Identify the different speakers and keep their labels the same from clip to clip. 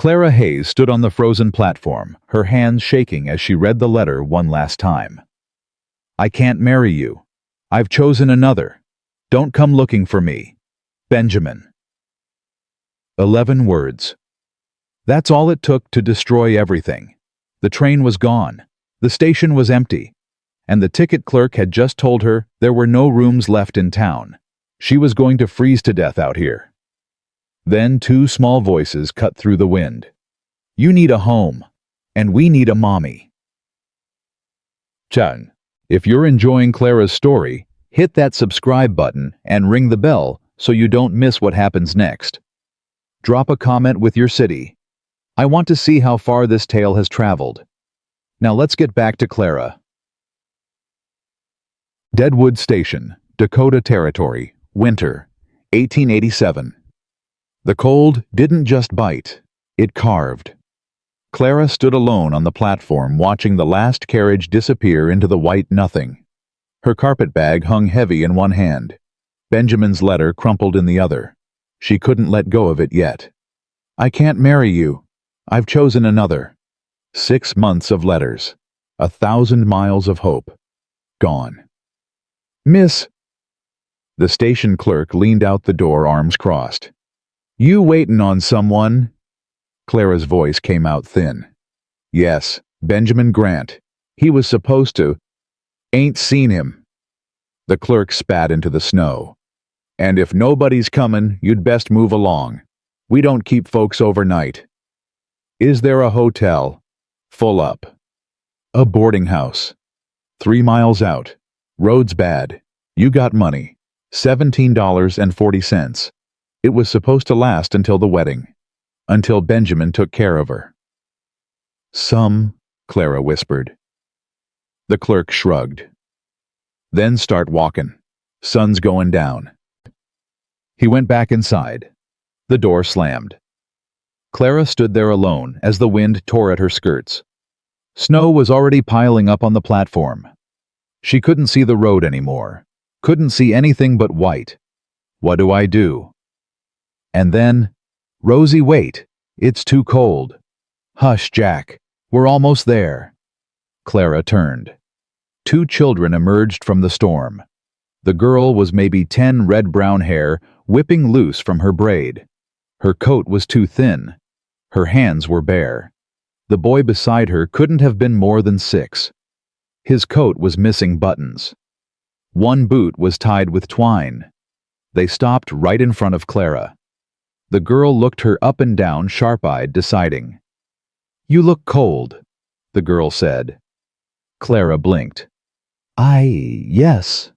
Speaker 1: Clara Hayes stood on the frozen platform, her hands shaking as she read the letter one last time. I can't marry you. I've chosen another. Don't come looking for me. Benjamin. 11 words. That's all it took to destroy everything. The train was gone. The station was empty. And the ticket clerk had just told her there were no rooms left in town. She was going to freeze to death out here. Then 2 small voices cut through the wind. You need a home, and we need a mommy. Chan, if you're enjoying Clara's story, hit that subscribe button and ring the bell so you don't miss what happens next. Drop a comment with your city. I want to see how far this tale has traveled. Now let's get back to Clara. Deadwood Station, Dakota Territory, winter, 1887. The cold didn't just bite, it carved. Clara stood alone on the platform watching the last carriage disappear into the white nothing. Her carpet bag hung heavy in one hand. Benjamin's letter crumpled in the other. She couldn't let go of it yet. I can't marry you. I've chosen another. 6 months of letters. 1,000 miles of hope. Gone. Miss. The station clerk leaned out the door, arms crossed. You waitin' on someone? Clara's voice came out thin. Yes, Benjamin Grant. He was supposed to. Ain't seen him. The clerk spat into the snow. And if nobody's comin', you'd best move along. We don't keep folks overnight. Is there a hotel? Full up. A boarding house. 3 miles out. Road's bad. You got money. $17.40. It was supposed to last until the wedding. Until Benjamin took care of her. Clara whispered. The clerk shrugged. Then start walkin'. Sun's going down. He went back inside. The door slammed. Clara stood there alone as the wind tore at her skirts. Snow was already piling up on the platform. She couldn't see the road anymore. Couldn't see anything but white. What do I do? And then, Rosie, wait. It's too cold. Hush, Jack. We're almost there. Clara turned. 2 children emerged from the storm. The girl was maybe 10, red-brown hair whipping loose from her braid. Her coat was too thin. Her hands were bare. The boy beside her couldn't have been more than 6. His coat was missing buttons. One boot was tied with twine. They stopped right in front of Clara. The girl looked her up and down, sharp-eyed, deciding. You look cold, the girl said. Clara blinked. Yes.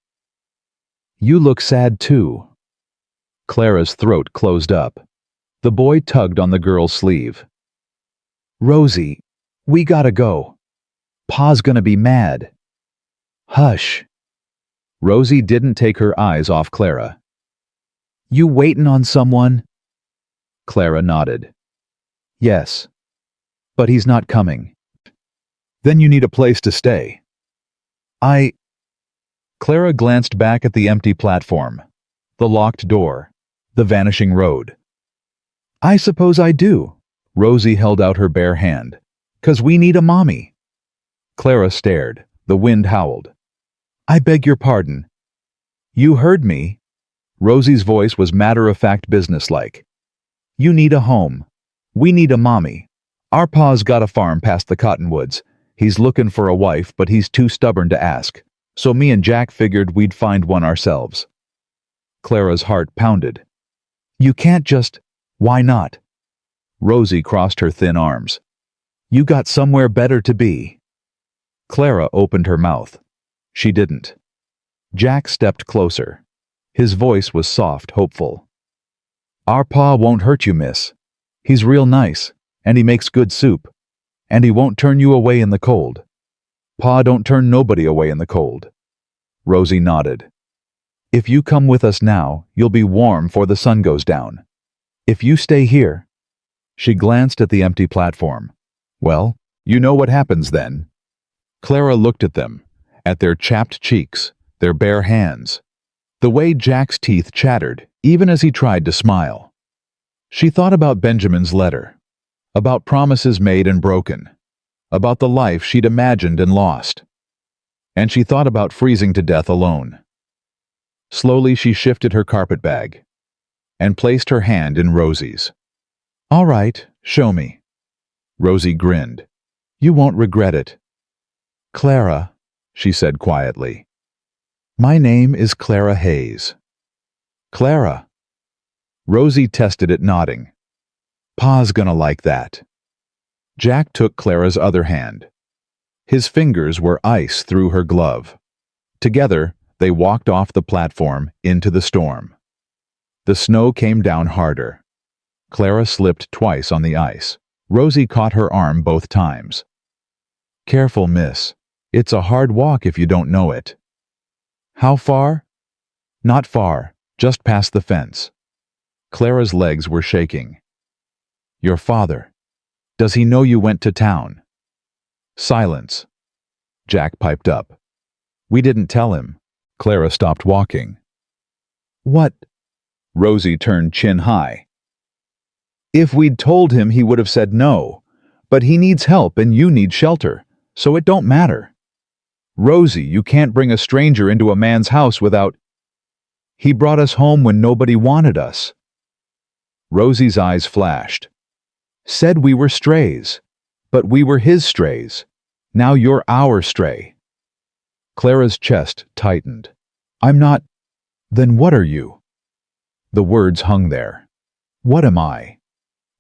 Speaker 1: You look sad too. Clara's throat closed up. The boy tugged on the girl's sleeve. Rosie, we gotta go. Pa's gonna be mad. Hush. Rosie didn't take her eyes off Clara. You waitin' on someone? Clara nodded. Yes. But he's not coming. Then you need a place to stay. Clara glanced back at the empty platform, the locked door, the vanishing road. I suppose I do. Rosie held out her bare hand. 'Cause we need a mommy. Clara stared. The wind howled. I beg your pardon. You heard me. Rosie's voice was matter-of-fact, businesslike. You need a home. We need a mommy. Our pa's got a farm past the cottonwoods. He's looking for a wife, but he's too stubborn to ask. So me and Jack figured we'd find one ourselves. Clara's heart pounded. You can't just... Why not? Rosie crossed her thin arms. You got somewhere better to be. Clara opened her mouth. She didn't. Jack stepped closer. His voice was soft, hopeful. Our pa won't hurt you, miss. He's real nice, and he makes good soup. And he won't turn you away in the cold. Pa don't turn nobody away in the cold. Rosie nodded. If you come with us now, you'll be warm 'fore the sun goes down. If you stay here... She glanced at the empty platform. Well, you know what happens then. Clara looked at them, at their chapped cheeks, their bare hands, the way Jack's teeth chattered, even as he tried to smile. She thought about Benjamin's letter. about promises made and broken, about the life she'd imagined and lost. And she thought about freezing to death alone. Slowly she shifted her carpetbag and placed her hand in Rosie's. "All right, show me." Rosie grinned. "You won't regret it." "Clara," she said quietly. "My name is Clara Hayes." "Clara." Rosie tested it, nodding. "Pa's gonna like that." Jack took Clara's other hand. His fingers were ice through her glove. Together, they walked off the platform into the storm. The snow came down harder. Clara slipped twice on the ice. Rosie caught her arm both times. "Careful, miss. It's a hard walk if you don't know it." "How far?" "Not far, just past the fence." Clara's legs were shaking. "Your father. Does he know you went to town?" Silence. Jack piped up. "We didn't tell him." Clara stopped walking. "What?" Rosie turned chin high. "If we'd told him, he would have said no. But he needs help and you need shelter, so it don't matter." "Rosie, you can't bring a stranger into a man's house without—" "He brought us home when nobody wanted us." Rosie's eyes flashed. "Said we were strays. But we were his strays. Now you're our stray." Clara's chest tightened. "I'm not—" "Then what are you?" The words hung there. "What am I?"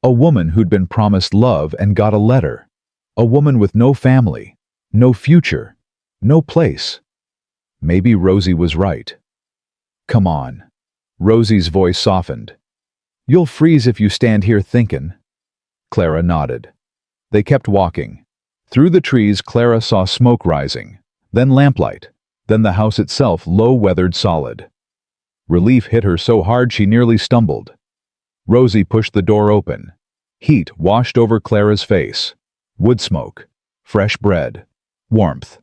Speaker 1: A woman who'd been promised love and got a letter. A woman with no family, no future, no place. Maybe Rosie was right. "Come on." Rosie's voice softened. "You'll freeze if you stand here thinking." Clara nodded. They kept walking. Through the trees, Clara saw smoke rising, then lamplight, then the house itself low-weathered solid. Relief hit her so hard she nearly stumbled. Rosie pushed the door open. Heat washed over Clara's face. Wood smoke, fresh bread, warmth.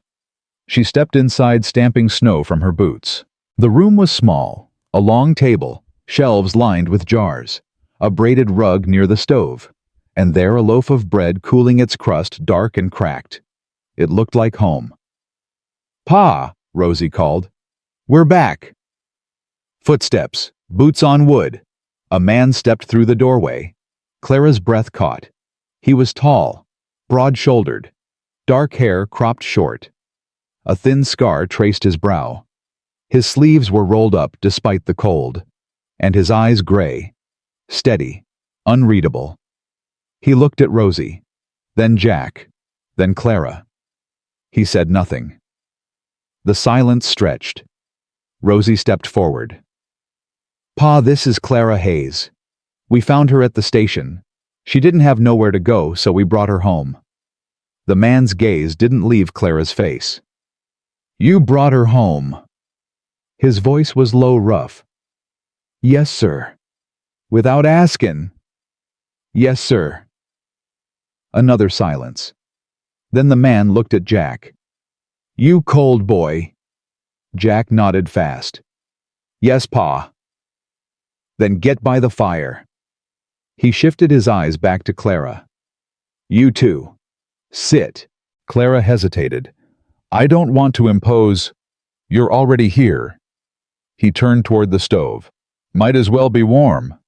Speaker 1: She stepped inside, stamping snow from her boots. The room was small. A long table, shelves lined with jars, a braided rug near the stove, and there a loaf of bread cooling its crust, dark and cracked. It looked like home. "Pa," Rosie called. "We're back." Footsteps, boots on wood. A man stepped through the doorway. Clara's breath caught. He was tall, broad-shouldered, dark hair cropped short. A thin scar traced his brow. His sleeves were rolled up despite the cold, and his eyes gray, steady, unreadable. He looked at Rosie, then Jack, then Clara. He said nothing. The silence stretched. Rosie stepped forward. "Pa, this is Clara Hayes. We found her at the station. She didn't have nowhere to go, so we brought her home." The man's gaze didn't leave Clara's face. "You brought her home?" His voice was low, rough. "Yes, sir." "Without asking?" "Yes, sir." Another silence. Then the man looked at Jack. "You cold boy." Jack nodded fast. "Yes, Pa." "Then get by the fire." He shifted his eyes back to Clara. "You too. Sit." Clara hesitated. "I don't want to impose—" "You're already here." He turned toward the stove. "Might as well be warm."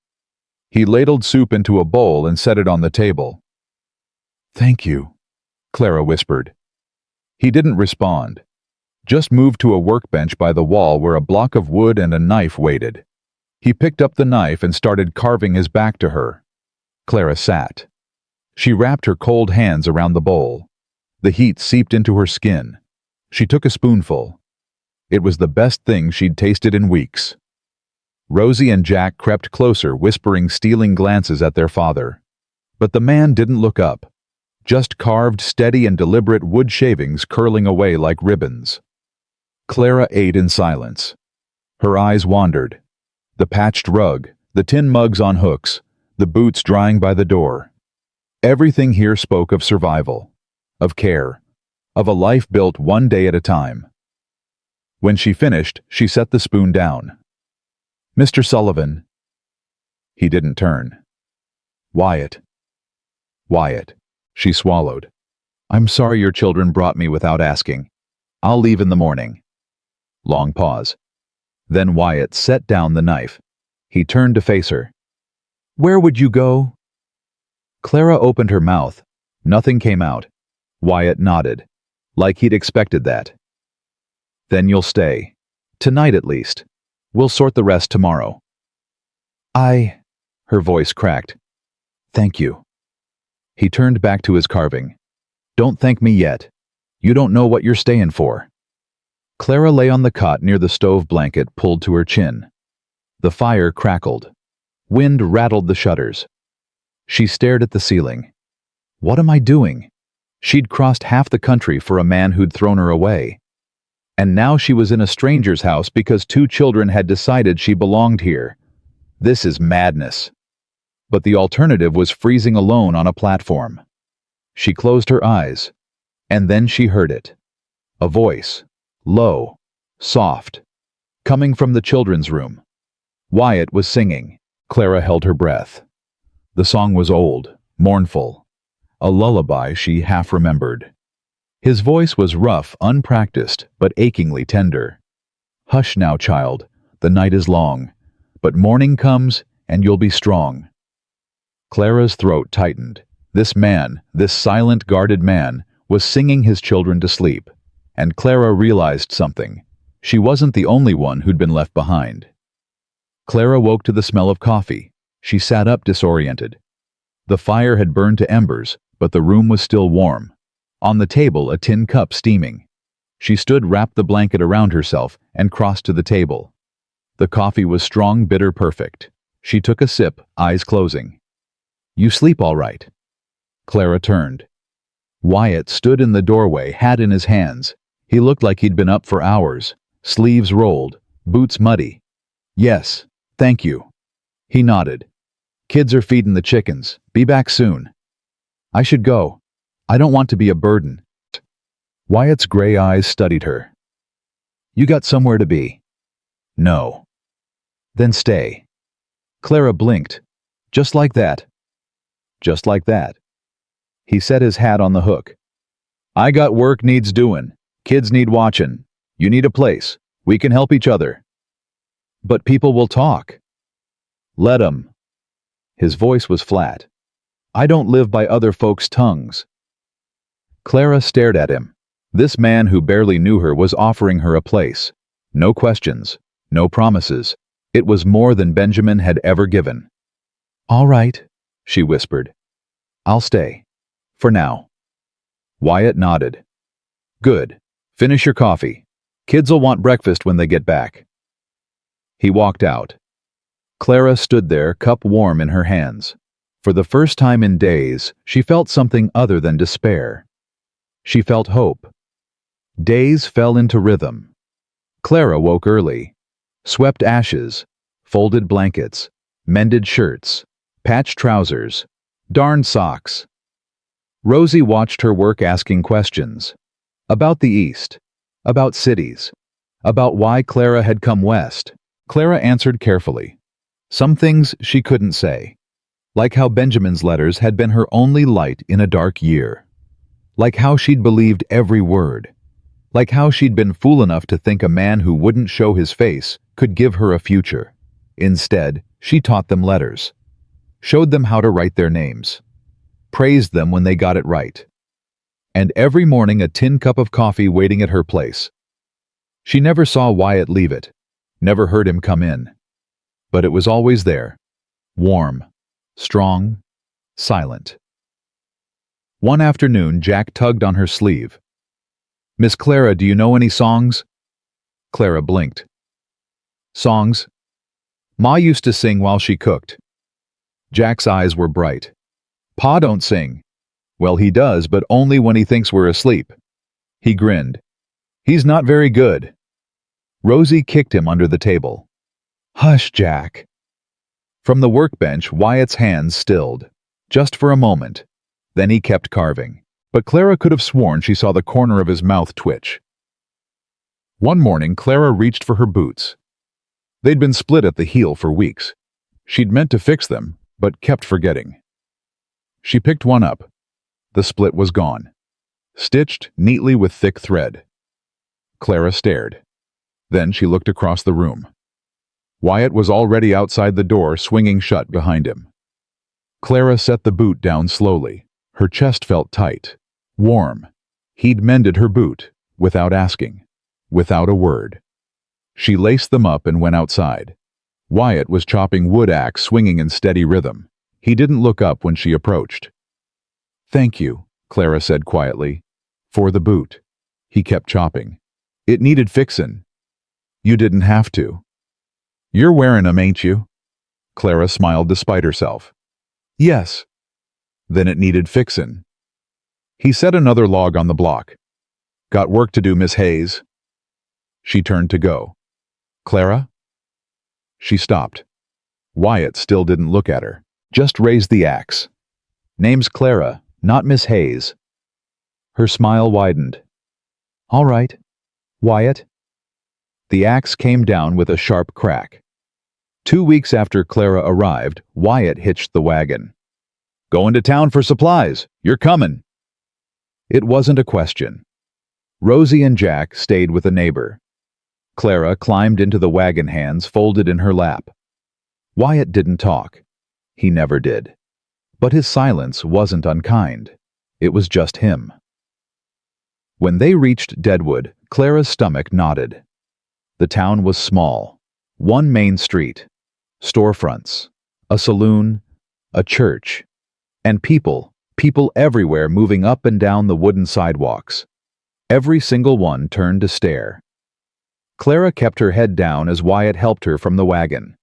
Speaker 1: He ladled soup into a bowl and set it on the table. "Thank you," Clara whispered. He didn't respond. Just moved to a workbench by the wall where a block of wood and a knife waited. He picked up the knife and started carving his back to her. Clara sat. She wrapped her cold hands around the bowl. The heat seeped into her skin. She took a spoonful. It was the best thing she'd tasted in weeks. Rosie and Jack crept closer, whispering, stealing glances at their father. But the man didn't look up. Just carved, steady and deliberate wood shavings curling away like ribbons. Clara ate in silence. Her eyes wandered. The patched rug, the tin mugs on hooks, the boots drying by the door. Everything here spoke of survival, of care, of a life built one day at a time. When she finished, she set the spoon down. "Mr. Sullivan." He didn't turn. "Wyatt." Wyatt. She swallowed. I'm sorry your children brought me without asking. I'll leave in the morning. Long pause. Then Wyatt set down the knife. He turned to face her. Where would you go? Clara opened her mouth. Nothing came out. Wyatt nodded, like he'd expected that. Then you'll stay. Tonight at least. We'll sort the rest tomorrow. Her voice cracked. Thank you. He turned back to his carving. Don't thank me yet. You don't know what you're staying for. Clara lay on the cot near the stove blanket pulled to her chin. The fire crackled. Wind rattled the shutters. She stared at the ceiling. What am I doing? She'd crossed half the country for a man who'd thrown her away. And now she was in a stranger's house because 2 children had decided she belonged here. This is madness. But the alternative was freezing alone on a platform. She closed her eyes, and then she heard it. A voice, low, soft, coming from the children's room. Wyatt was singing. Clara held her breath. The song was old, mournful, a lullaby she half remembered. His voice was rough, unpracticed, but achingly tender. Hush now, child, the night is long, but morning comes and you'll be strong. Clara's throat tightened. This man, this silent, guarded man, was singing his children to sleep, and Clara realized something. She wasn't the only one who'd been left behind. Clara woke to the smell of coffee. She sat up disoriented. The fire had burned to embers, but the room was still warm. On the table, a tin cup steaming. She stood, wrapped the blanket around herself, and crossed to the table. The coffee was strong, bitter, perfect. She took a sip, eyes closing. You sleep all right? Clara turned. Wyatt stood in the doorway, hat in his hands. He looked like he'd been up for hours, sleeves rolled, boots muddy. Yes, thank you. He nodded. Kids are feeding the chickens. Be back soon. I should go. I don't want to be a burden. Wyatt's gray eyes studied her. You got somewhere to be? No. Then stay. Clara blinked. Just like that. Just like that. He set his hat on the hook. I got work needs doing. Kids need watching. You need a place. We can help each other. But people will talk. Let 'em. His voice was flat. I don't live by other folks' tongues. Clara stared at him. This man who barely knew her was offering her a place. No questions. No promises. It was more than Benjamin had ever given. All right, she whispered. I'll stay. For now. Wyatt nodded. Good. Finish your coffee. Kids'll want breakfast when they get back. He walked out. Clara stood there, cup warm in her hands. For the first time in days, she felt something other than despair. She felt hope. Days fell into rhythm. Clara woke early, swept ashes, folded blankets, mended shirts, patched trousers, darned socks. Rosie watched her work asking questions. About the East, about cities, about why Clara had come west. Clara answered carefully. Some things she couldn't say. Like how Benjamin's letters had been her only light in a dark year. Like how she'd believed every word. Like how she'd been fool enough to think a man who wouldn't show his face could give her a future. Instead, she taught them letters. Showed them how to write their names. Praised them when they got it right. And every morning a tin cup of coffee waiting at her place. She never saw Wyatt leave it. Never heard him come in. But it was always there. Warm. Strong. Silent. One afternoon, Jack tugged on her sleeve. Miss Clara, do you know any songs? Clara blinked. Songs? Ma used to sing while she cooked. Jack's eyes were bright. Pa don't sing. Well, he does, but only when he thinks we're asleep. He grinned. He's not very good. Rosie kicked him under the table. Hush, Jack. From the workbench, Wyatt's hands stilled. Just for a moment. Then he kept carving. But Clara could have sworn she saw the corner of his mouth twitch. One morning, Clara reached for her boots. They'd been split at the heel for weeks. She'd meant to fix them, but kept forgetting. She picked one up. The split was gone, stitched neatly with thick thread. Clara stared. Then she looked across the room. Wyatt was already outside the door, swinging shut behind him. Clara set the boot down slowly. Her chest felt tight, warm. He'd mended her boot, without asking, without a word. She laced them up and went outside. Wyatt was chopping wood axe, swinging in steady rhythm. He didn't look up when she approached. "Thank you," Clara said quietly. "For the boot." He kept chopping. "It needed fixin'." "You didn't have to." "You're wearing 'em, ain't you?" Clara smiled despite herself. "Yes." "Then it needed fixin'." He set another log on the block. "Got work to do, Miss Hayes." She turned to go. "Clara?" She stopped. Wyatt still didn't look at her, just raised the axe. "Name's Clara, not Miss Hayes." Her smile widened. "All right. Wyatt." The axe came down with a sharp crack. 2 weeks after Clara arrived, Wyatt hitched the wagon. "Going to town for supplies. You're coming." It wasn't a question. Rosie and Jack stayed with a neighbor. Clara climbed into the wagon, hands folded in her lap. Wyatt didn't talk. He never did. But his silence wasn't unkind. It was just him. When they reached Deadwood, Clara's stomach knotted. The town was small. One main street, storefronts, a saloon, a church, and people everywhere moving up and down the wooden sidewalks. Every single one turned to stare. Clara kept her head down as Wyatt helped her from the wagon.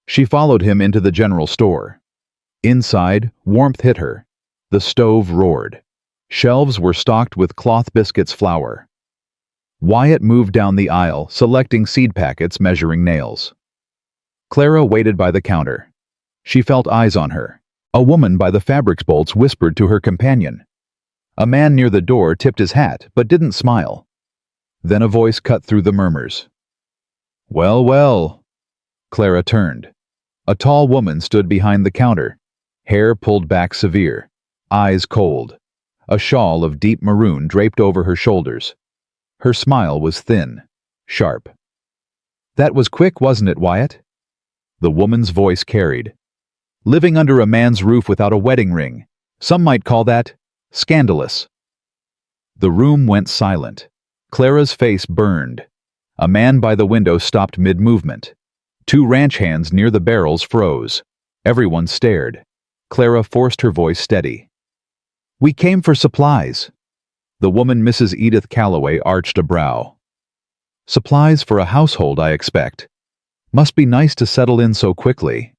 Speaker 1: She followed him into the general store. Inside, warmth hit her. The stove roared. Shelves were stocked with cloth biscuits, flour. Wyatt moved down the aisle, selecting seed packets, measuring nails. Clara waited by the counter. She felt eyes on her. A woman by the fabrics bolts whispered to her companion. A man near the door tipped his hat, but didn't smile. Then a voice cut through the murmurs. "Well, well." Clara turned. A tall woman stood behind the counter, hair pulled back severe, eyes cold. A shawl of deep maroon draped over her shoulders. Her smile was thin, sharp. "That was quick, wasn't it, Wyatt?" The woman's voice carried. "Living under a man's roof without a wedding ring. Some might call that scandalous." The room went silent. Clara's face burned. A man by the window stopped mid-movement. 2 ranch hands near the barrels froze. Everyone stared. Clara forced her voice steady. "We came for supplies." The woman, Mrs. Edith Calloway, arched a brow. "Supplies for a household, I expect. Must be nice to settle in so quickly."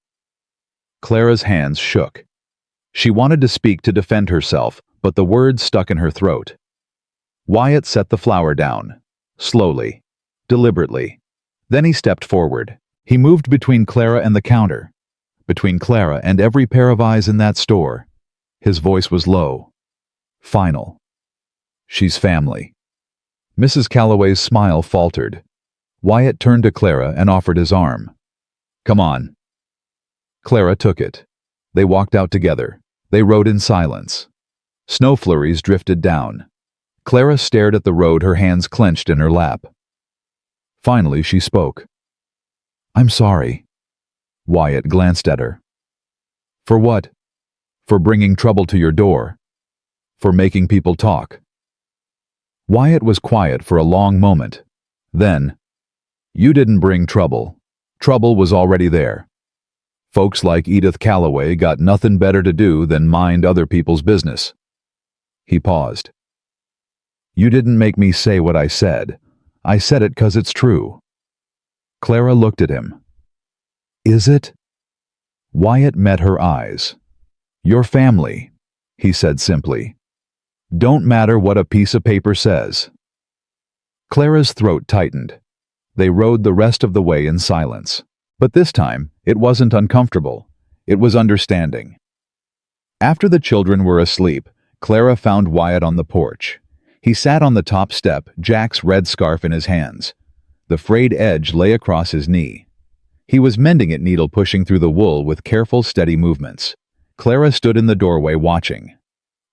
Speaker 1: Clara's hands shook. She wanted to speak to defend herself, but the words stuck in her throat. Wyatt set the flour down, slowly, deliberately. Then he stepped forward. He moved between Clara and the counter, between Clara and every pair of eyes in that store. His voice was low, final. "She's family." Mrs. Calloway's smile faltered. Wyatt turned to Clara and offered his arm. "Come on." Clara took it. They walked out together. They rode in silence. Snow flurries drifted down. Clara stared at the road, her hands clenched in her lap. Finally, she spoke. "I'm sorry." Wyatt glanced at her. "For what?" "For bringing trouble to your door. For making people talk." Wyatt was quiet for a long moment. Then, "You didn't bring trouble. Trouble was already there. Folks like Edith Calloway got nothing better to do than mind other people's business." He paused. "You didn't make me say what I said. I said it 'cause it's true." Clara looked at him. "Is it?" Wyatt met her eyes. "Your family," he said simply. "Don't matter what a piece of paper says." Clara's throat tightened. They rode the rest of the way in silence. But this time, it wasn't uncomfortable. It was understanding. After the children were asleep, Clara found Wyatt on the porch. He sat on the top step, Jack's red scarf in his hands. The frayed edge lay across his knee. He was mending it, needle pushing through the wool with careful, steady movements. Clara stood in the doorway watching.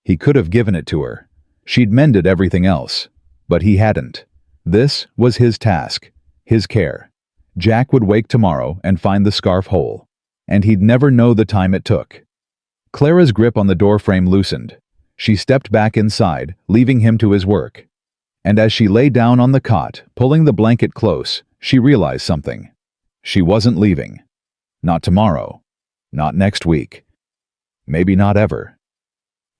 Speaker 1: He could have given it to her. She'd mended everything else. But he hadn't. This was his task, his care. Jack would wake tomorrow and find the scarf whole, and he'd never know the time it took. Clara's grip on the doorframe loosened. She stepped back inside, leaving him to his work. And as she lay down on the cot, pulling the blanket close, she realized something. She wasn't leaving. Not tomorrow. Not next week. Maybe not ever.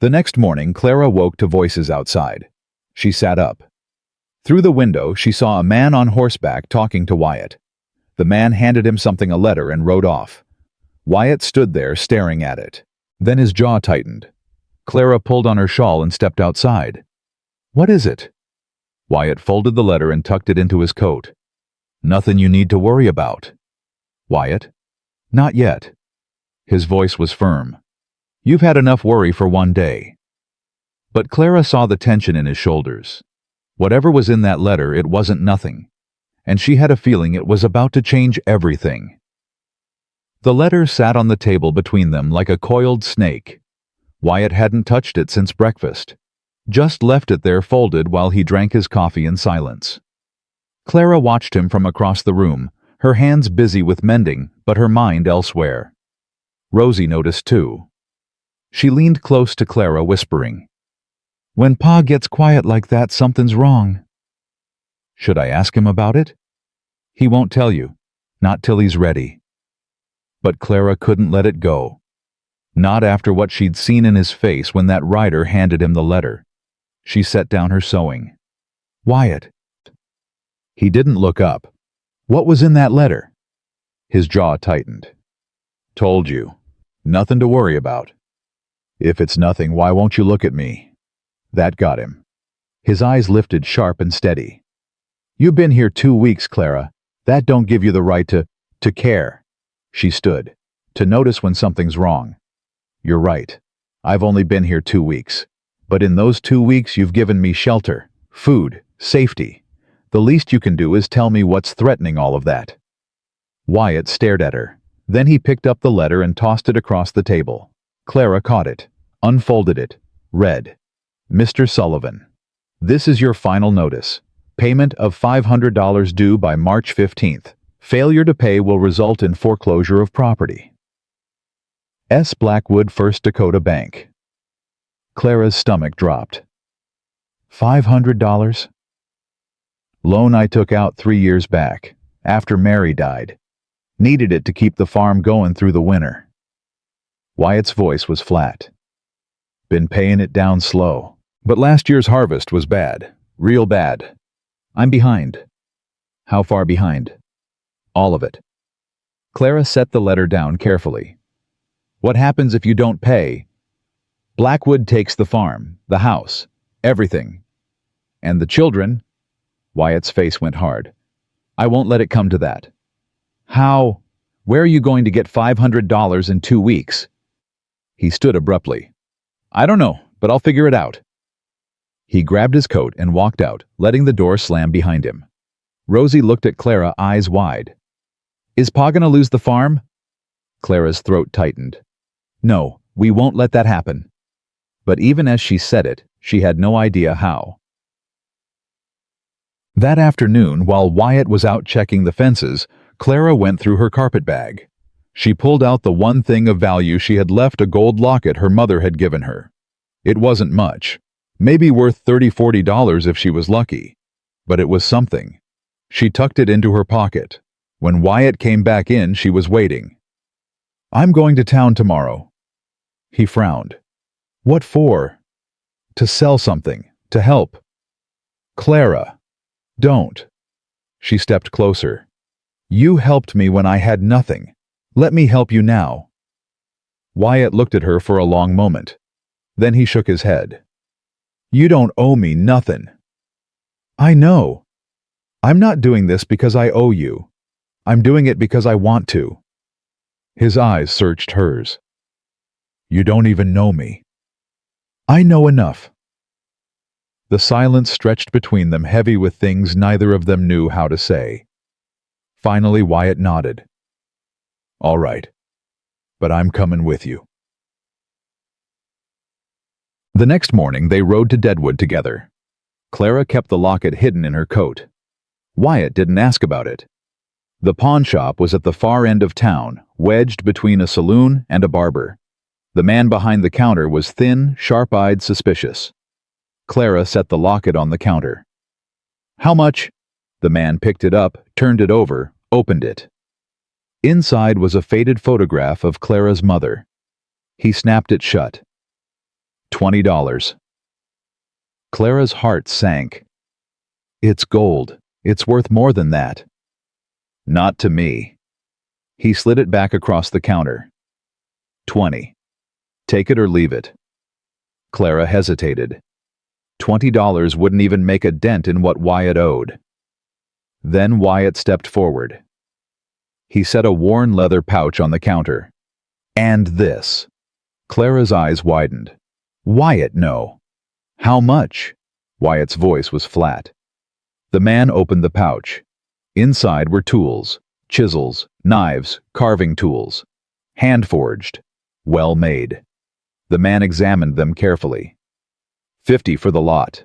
Speaker 1: The next morning, Clara woke to voices outside. She sat up. Through the window, she saw a man on horseback talking to Wyatt. The man handed him a letter and rode off. Wyatt stood there staring at it. Then his jaw tightened. Clara pulled on her shawl and stepped outside. "What is it?" Wyatt folded the letter and tucked it into his coat. "Nothing you need to worry about." "Wyatt?" "Not yet." His voice was firm. "You've had enough worry for one day." But Clara saw the tension in his shoulders. Whatever was in that letter, it wasn't nothing. And she had a feeling it was about to change everything. The letter sat on the table between them like a coiled snake. Wyatt hadn't touched it since breakfast. Just left it there folded while he drank his coffee in silence. Clara watched him from across the room, her hands busy with mending, but her mind elsewhere. Rosie noticed too. She leaned close to Clara, whispering, "When Pa gets quiet like that, something's wrong." "Should I ask him about it?" "He won't tell you. Not till he's ready." But Clara couldn't let it go. Not after what she'd seen in his face when that rider handed him the letter. She set down her sewing. "Wyatt." He didn't look up. "What was in that letter?" His jaw tightened. "Told you. Nothing to worry about." "If it's nothing, why won't you look at me?" That got him. His eyes lifted sharp and steady. "You've been here 2 weeks, Clara. That don't give you the right to care." She stood. "To notice when something's wrong." "You're right. I've only been here 2 weeks. But in those 2 weeks you've given me shelter, food, safety. The least you can do is tell me what's threatening all of that." Wyatt stared at her. Then he picked up the letter and tossed it across the table. Clara caught it, unfolded it, read, "Mr. Sullivan, this is your final notice. Payment of $500 due by March 15th. Failure to pay will result in foreclosure of property. S. Blackwood, First Dakota Bank." Clara's stomach dropped. $500? Loan I took out 3 years back, after Mary died. Needed it to keep the farm going through the winter. Wyatt's voice was flat. "Been paying it down slow. But last year's harvest was bad. Real bad. I'm behind." "How far behind?" "All of it." Clara set the letter down carefully. "What happens if you don't pay?" "Blackwood takes the farm, the house, everything. And the children?" Wyatt's face went hard. "I won't let it come to that." "How? Where are you going to get $500 in 2 weeks?" He stood abruptly. "I don't know, but I'll figure it out." He grabbed his coat and walked out, letting the door slam behind him. Rosie looked at Clara, eyes wide. "Is Pa gonna lose the farm?" Clara's throat tightened. "No, we won't let that happen." But even as she said it, she had no idea how. That afternoon, while Wyatt was out checking the fences, Clara went through her carpet bag. She pulled out the one thing of value she had left, a gold locket her mother had given her. It wasn't much, maybe worth $30–40 if she was lucky, but it was something. She tucked it into her pocket. When Wyatt came back in, she was waiting. "I'm going to town tomorrow." He frowned. "What for?" "To sell something, to help." "Clara, don't." She stepped closer. "You helped me when I had nothing. Let me help you now." Wyatt looked at her for a long moment. Then he shook his head. "You don't owe me nothing." "I know. I'm not doing this because I owe you. I'm doing it because I want to." His eyes searched hers. "You don't even know me." "I know enough." The silence stretched between them, heavy with things neither of them knew how to say. Finally, Wyatt nodded. "All right, but I'm coming with you." The next morning, they rode to Deadwood together. Clara kept the locket hidden in her coat. Wyatt didn't ask about it. The pawn shop was at the far end of town, wedged between a saloon and a barber. The man behind the counter was thin, sharp-eyed, suspicious. Clara set the locket on the counter. "How much?" The man picked it up, turned it over, opened it. Inside was a faded photograph of Clara's mother. He snapped it shut. $20. Clara's heart sank. "It's gold. It's worth more than that." "Not to me." He slid it back across the counter. 20. Take it or leave it. Clara hesitated. $20 wouldn't even make a dent in what Wyatt owed. Then Wyatt stepped forward. He set a worn leather pouch on the counter. "And this." Clara's eyes widened. "Wyatt, no." "How much?" Wyatt's voice was flat. The man opened the pouch. Inside were tools, chisels, knives, carving tools. Hand-forged, well-made. The man examined them carefully. 50 for the lot.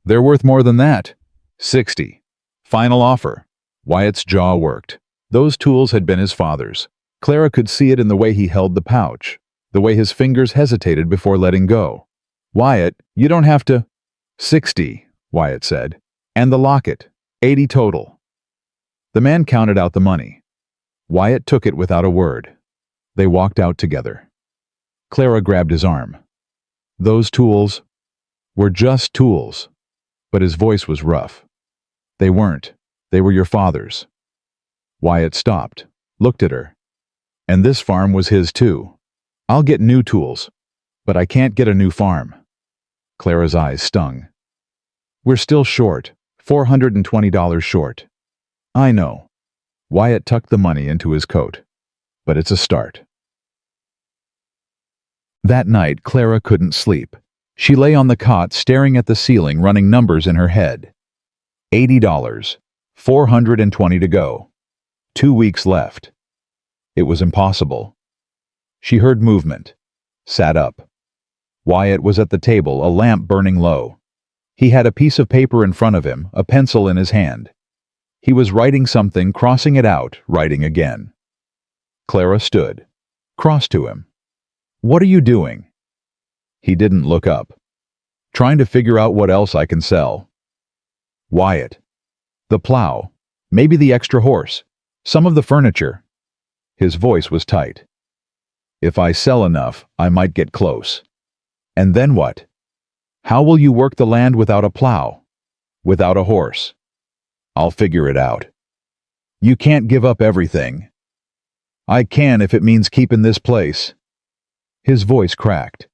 Speaker 1: "They're worth more than that." 60. Final offer. Wyatt's jaw worked. Those tools had been his father's. Clara could see it in the way he held the pouch, the way his fingers hesitated before letting go. "Wyatt, you don't have to—" 60, Wyatt said. "And the locket. 80 total." The man counted out the money. Wyatt took it without a word. They walked out together. Clara grabbed his arm. "Those tools were just tools." But his voice was rough. "They weren't. They were your father's." Wyatt stopped, looked at her. "And this farm was his too. I'll get new tools, but I can't get a new farm." Clara's eyes stung. "We're still short, $420 short." "I know." Wyatt tucked the money into his coat. "But it's a start." That night, Clara couldn't sleep. She lay on the cot staring at the ceiling, running numbers in her head. $80, 420 to go. 2 weeks left. It was impossible. She heard movement, sat up. Wyatt was at the table, a lamp burning low. He had a piece of paper in front of him, a pencil in his hand. He was writing something, crossing it out, writing again. Clara stood, crossed to him. "What are you doing?" He didn't look up. "Trying to figure out what else I can sell." "Wyatt. The plow. Maybe the extra horse. Some of the furniture." His voice was tight. "If I sell enough, I might get close." "And then what? How will you work the land without a plow? Without a horse?" "I'll figure it out." "You can't give up everything." "I can if it means keeping this place." His voice cracked.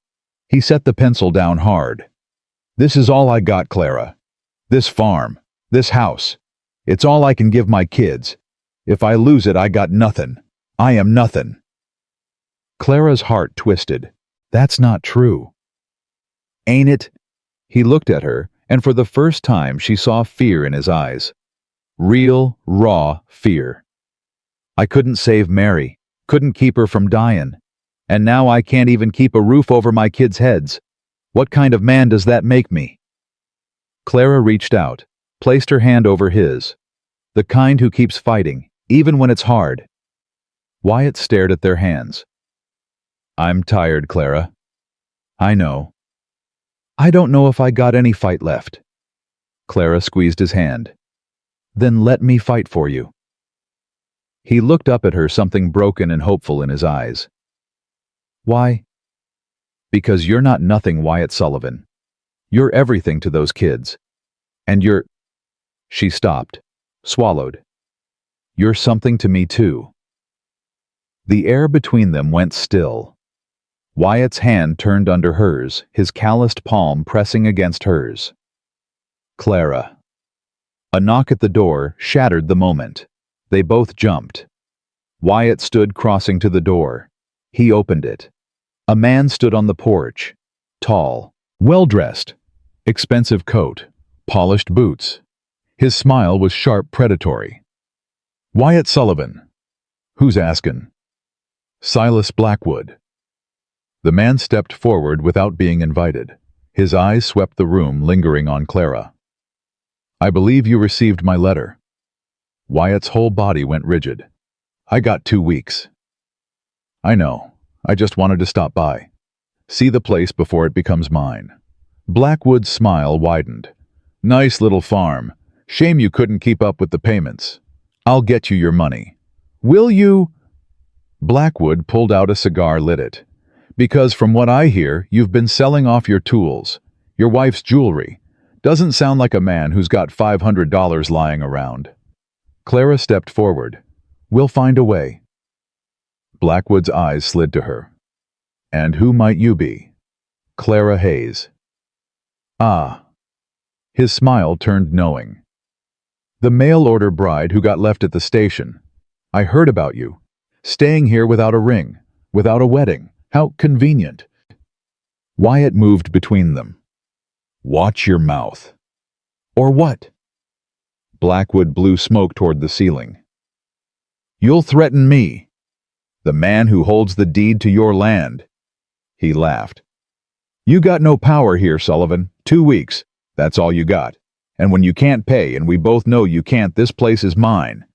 Speaker 1: He set the pencil down hard. "This is all I got, Clara. This farm, this house. It's all I can give my kids. If I lose it, I got nothing. I am nothing." Clara's heart twisted. "That's not true." "Ain't it?" He looked at her, and for the first time she saw fear in his eyes. Real, raw fear. "I couldn't save Mary, couldn't keep her from dying. And now I can't even keep a roof over my kids' heads. What kind of man does that make me?" Clara reached out, placed her hand over his. The kind who keeps fighting, even when it's hard. Wyatt stared at their hands. "I'm tired, Clara." "I know." "I don't know if I got any fight left." Clara squeezed his hand. "Then let me fight for you." He looked up at her, something broken and hopeful in his eyes. "Why?" "Because you're not nothing, Wyatt Sullivan. You're everything to those kids. And you're—" She stopped, swallowed. "You're something to me too." The air between them went still. Wyatt's hand turned under hers, his calloused palm pressing against hers. "Clara." A knock at the door shattered the moment. They both jumped. Wyatt stood crossing to the door. He opened it. A man stood on the porch, tall, well-dressed, expensive coat, polished boots. His smile was sharp, predatory. "Wyatt Sullivan." "Who's askin'?" "Silas Blackwood." The man stepped forward without being invited. His eyes swept the room, lingering on Clara. "I believe you received my letter." Wyatt's whole body went rigid. "I got 2 weeks." "I know. I just wanted to stop by. See the place before it becomes mine." Blackwood's smile widened. "Nice little farm. Shame you couldn't keep up with the payments. I'll get you your money." "Will you?" Blackwood pulled out a cigar, lit it. "Because from what I hear, you've been selling off your tools, your wife's jewelry. Doesn't sound like a man who's got $500 lying around." Clara stepped forward. "We'll find a way." Blackwood's eyes slid to her. "And who might you be?" "Clara Hayes." "Ah." His smile turned knowing. "The mail-order bride who got left at the station. I heard about you. Staying here without a ring, without a wedding. How convenient." Wyatt moved between them. "Watch your mouth." "Or what?" Blackwood blew smoke toward the ceiling. "You'll threaten me, the man who holds the deed to your land." He laughed. "You got no power here, Sullivan. 2 weeks. That's all you got. And when you can't pay, and we both know you can't, this place is mine.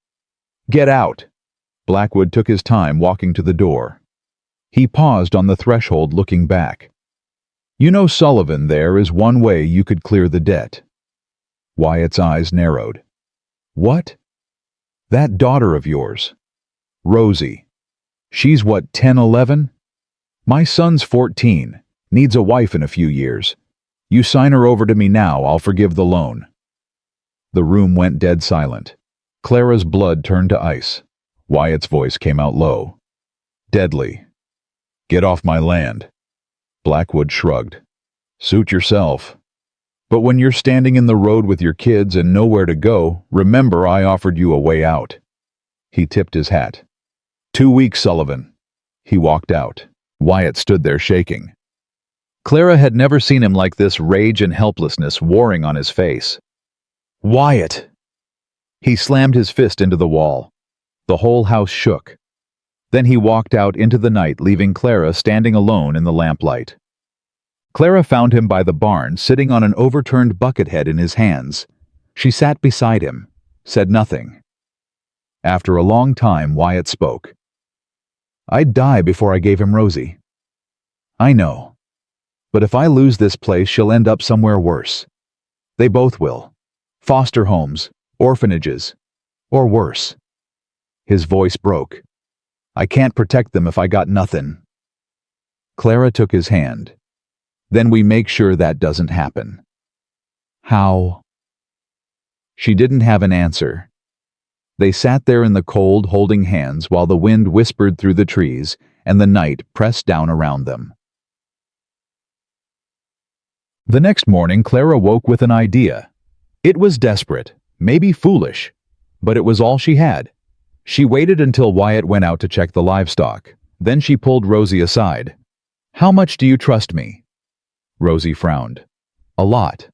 Speaker 1: Get out." Blackwood took his time walking to the door. He paused on the threshold, looking back. "You know, Sullivan, there is one way you could clear the debt." Wyatt's eyes narrowed. "What?" "That daughter of yours, Rosie. She's what, 10, 11? My son's 14, needs a wife in a few years. You sign her over to me now, I'll forgive the loan." The room went dead silent. Clara's blood turned to ice. Wyatt's voice came out low. "Deadly. Get off my land." Blackwood shrugged. "Suit yourself. But when you're standing in the road with your kids and nowhere to go, remember I offered you a way out." He tipped his hat. 2 weeks, Sullivan." He walked out. Wyatt stood there shaking. Clara had never seen him like this, rage and helplessness warring on his face. "Wyatt!" He slammed his fist into the wall. The whole house shook. Then he walked out into the night, leaving Clara standing alone in the lamplight. Clara found him by the barn, sitting on an overturned bucket head in his hands. She sat beside him, said nothing. After a long time, Wyatt spoke. "I'd die before I gave him Rosie." "I know. But if I lose this place, she'll end up somewhere worse. They both will. Foster homes, orphanages, or worse." His voice broke. "I can't protect them if I got nothing." Clara took his hand. "Then we make sure that doesn't happen." "How?" She didn't have an answer. They sat there in the cold, holding hands, while the wind whispered through the trees and the night pressed down around them. The next morning, Clara woke with an idea. It was desperate, maybe foolish, but it was all she had. She waited until Wyatt went out to check the livestock. Then she pulled Rosie aside. "How much do you trust me?" Rosie frowned. "A lot."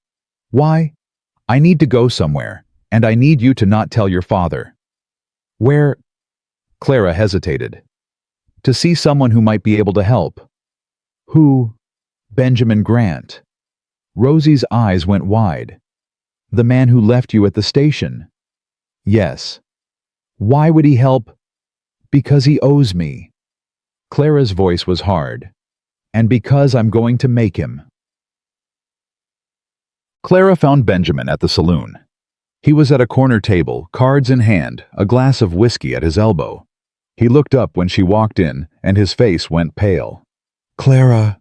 Speaker 1: "Why?" "I need to go somewhere, and I need you to not tell your father." "Where?" Clara hesitated. "To see someone who might be able to help." "Who?" "Benjamin Grant." Rosie's eyes went wide. "The man who left you at the station?" "Yes." "Why would he help?" "Because he owes me." Clara's voice was hard. "And because I'm going to make him." Clara found Benjamin at the saloon. He was at a corner table, cards in hand, a glass of whiskey at his elbow. He looked up when she walked in, and his face went pale. "Clara."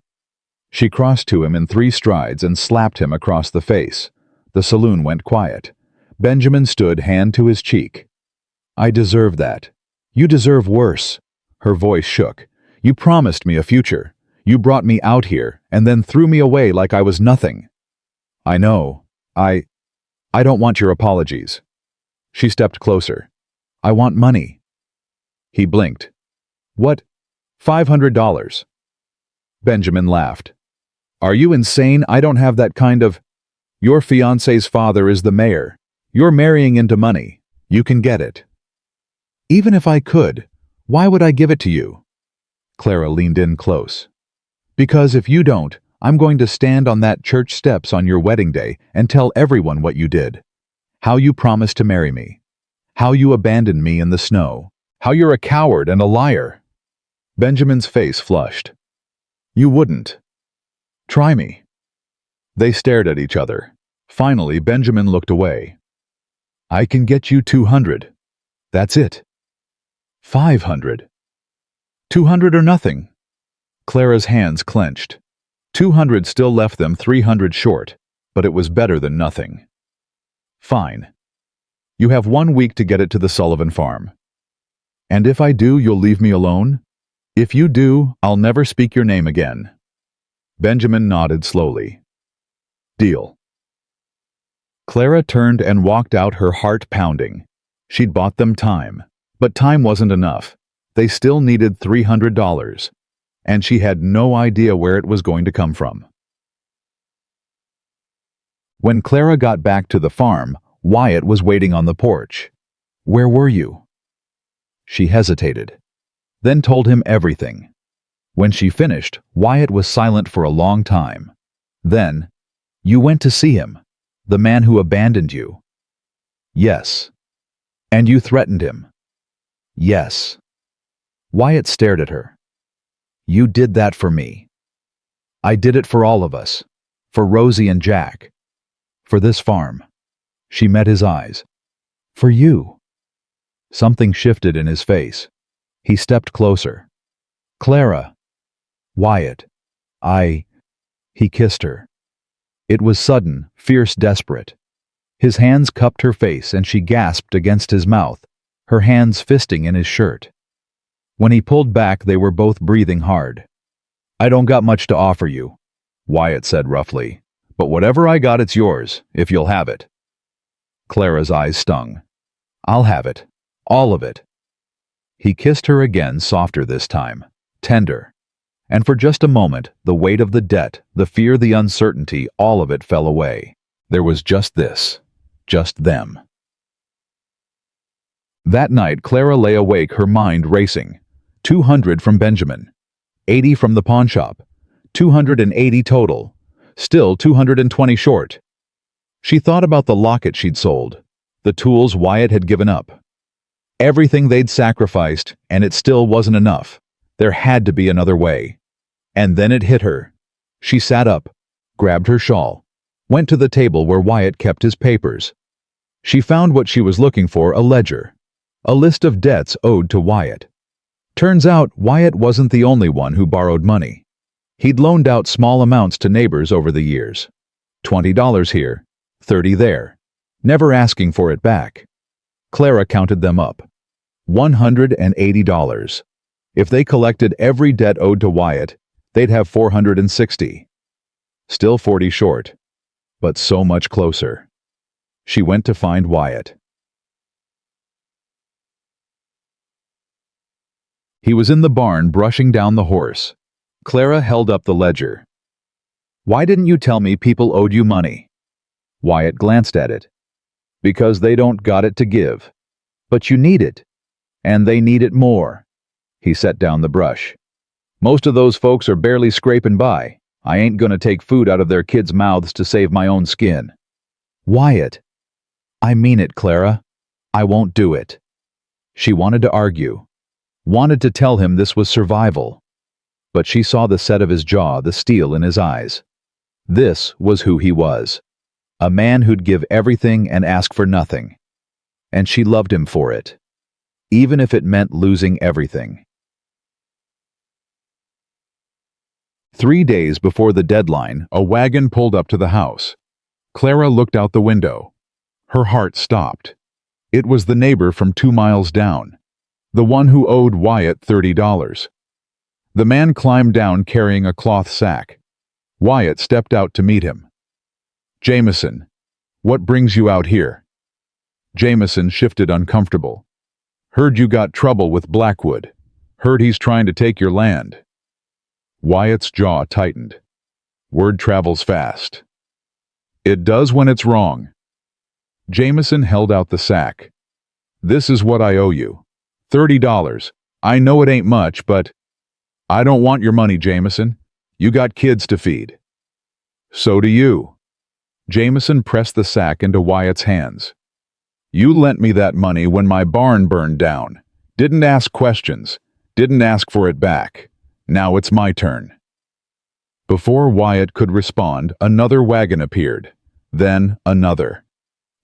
Speaker 1: She crossed to him in 3 strides and slapped him across the face. The saloon went quiet. Benjamin stood, hand to his cheek. "I deserve that. You deserve worse." Her voice shook. "You promised me a future. You brought me out here, and then threw me away like I was nothing." "I know. I don't want your apologies." She stepped closer. "I want money." He blinked. "What? $500. Benjamin laughed. "Are you insane? I don't have that kind of... Your fiancé's father is the mayor. You're marrying into money. You can get it." "Even if I could, why would I give it to you?" Clara leaned in close. "Because if you don't, I'm going to stand on that church steps on your wedding day and tell everyone what you did. How you promised to marry me. How you abandoned me in the snow. How you're a coward and a liar." Benjamin's face flushed. "You wouldn't. Try me." They stared at each other. Finally, Benjamin looked away. "I can get you 200. That's it." 500. 200 or nothing. Clara's hands clenched. 200 still left them 300 short, but it was better than nothing. "Fine. You have 1 week to get it to the Sullivan farm. And if I do, you'll leave me alone? If you do, I'll never speak your name again." Benjamin nodded slowly. "Deal." Clara turned and walked out, her heart pounding. She'd bought them time, but time wasn't enough. They still needed $300, and she had no idea where it was going to come from. When Clara got back to the farm, Wyatt was waiting on the porch. "Where were you?" She hesitated, then told him everything. When she finished, Wyatt was silent for a long time. Then, "You went to see him, the man who abandoned you?" "Yes." "And you threatened him?" "Yes." Wyatt stared at her. "You did that for me. I did it for all of us, for Rosie and Jack, for this farm." She met his eyes. "For you." Something shifted in his face. He stepped closer. "Clara." "Wyatt. He kissed her. It was sudden, fierce, desperate. His hands cupped her face and she gasped against his mouth, her hands fisting in his shirt. When he pulled back, they were both breathing hard. "I don't got much to offer you," Wyatt said roughly, "but whatever I got, it's yours, if you'll have it." Clara's eyes stung. "I'll have it. All of it." He kissed her again, softer this time, tender. And for just a moment, the weight of the debt, the fear, the uncertainty, all of it fell away. There was just this, just them. That night, Clara lay awake, her mind racing. 200 from Benjamin, 80 from the pawn shop, 280 total, still 220 short. She thought about the locket she'd sold, the tools Wyatt had given up. Everything they'd sacrificed, and it still wasn't enough. There had to be another way. And then it hit her. She sat up, grabbed her shawl, went to the table where Wyatt kept his papers. She found what she was looking for, a ledger, a list of debts owed to Wyatt. Turns out Wyatt wasn't the only one who borrowed money. He'd loaned out small amounts to neighbors over the years. $20 here, 30 there, never asking for it back. Clara counted them up. $180. If they collected every debt owed to Wyatt, they'd have 460. Still 40 short, but so much closer. She went to find Wyatt. He was in the barn brushing down the horse. Clara held up the ledger. "Why didn't you tell me people owed you money?" Wyatt glanced at it. "Because they don't got it to give. But you need it. And they need it more." He set down the brush. "Most of those folks are barely scraping by. I ain't gonna take food out of their kids' mouths to save my own skin." "Wyatt." "I mean it, Clara. I won't do it." She wanted to argue, wanted to tell him this was survival. But she saw the set of his jaw, the steel in his eyes. This was who he was. A man who'd give everything and ask for nothing. And she loved him for it, even if it meant losing everything. 3 days before the deadline, a wagon pulled up to the house. Clara looked out the window. Her heart stopped. It was the neighbor from 2 miles down, the one who owed Wyatt $30. The man climbed down carrying a cloth sack. Wyatt stepped out to meet him. "Jameson, what brings you out here?" Jameson shifted, uncomfortable. "Heard you got trouble with Blackwood. Heard he's trying to take your land." Wyatt's jaw tightened. Word travels fast. "It does when it's wrong." Jameson held out the sack. "This is what I owe you. $30. I know it ain't much, but—" "I don't want your money, Jameson. You got kids to feed. So do you. Jameson pressed the sack into Wyatt's hands. You lent me that money when my barn burned down. Didn't ask questions. Didn't ask for it back. Now it's my turn. Before Wyatt could respond, another wagon appeared. Then another.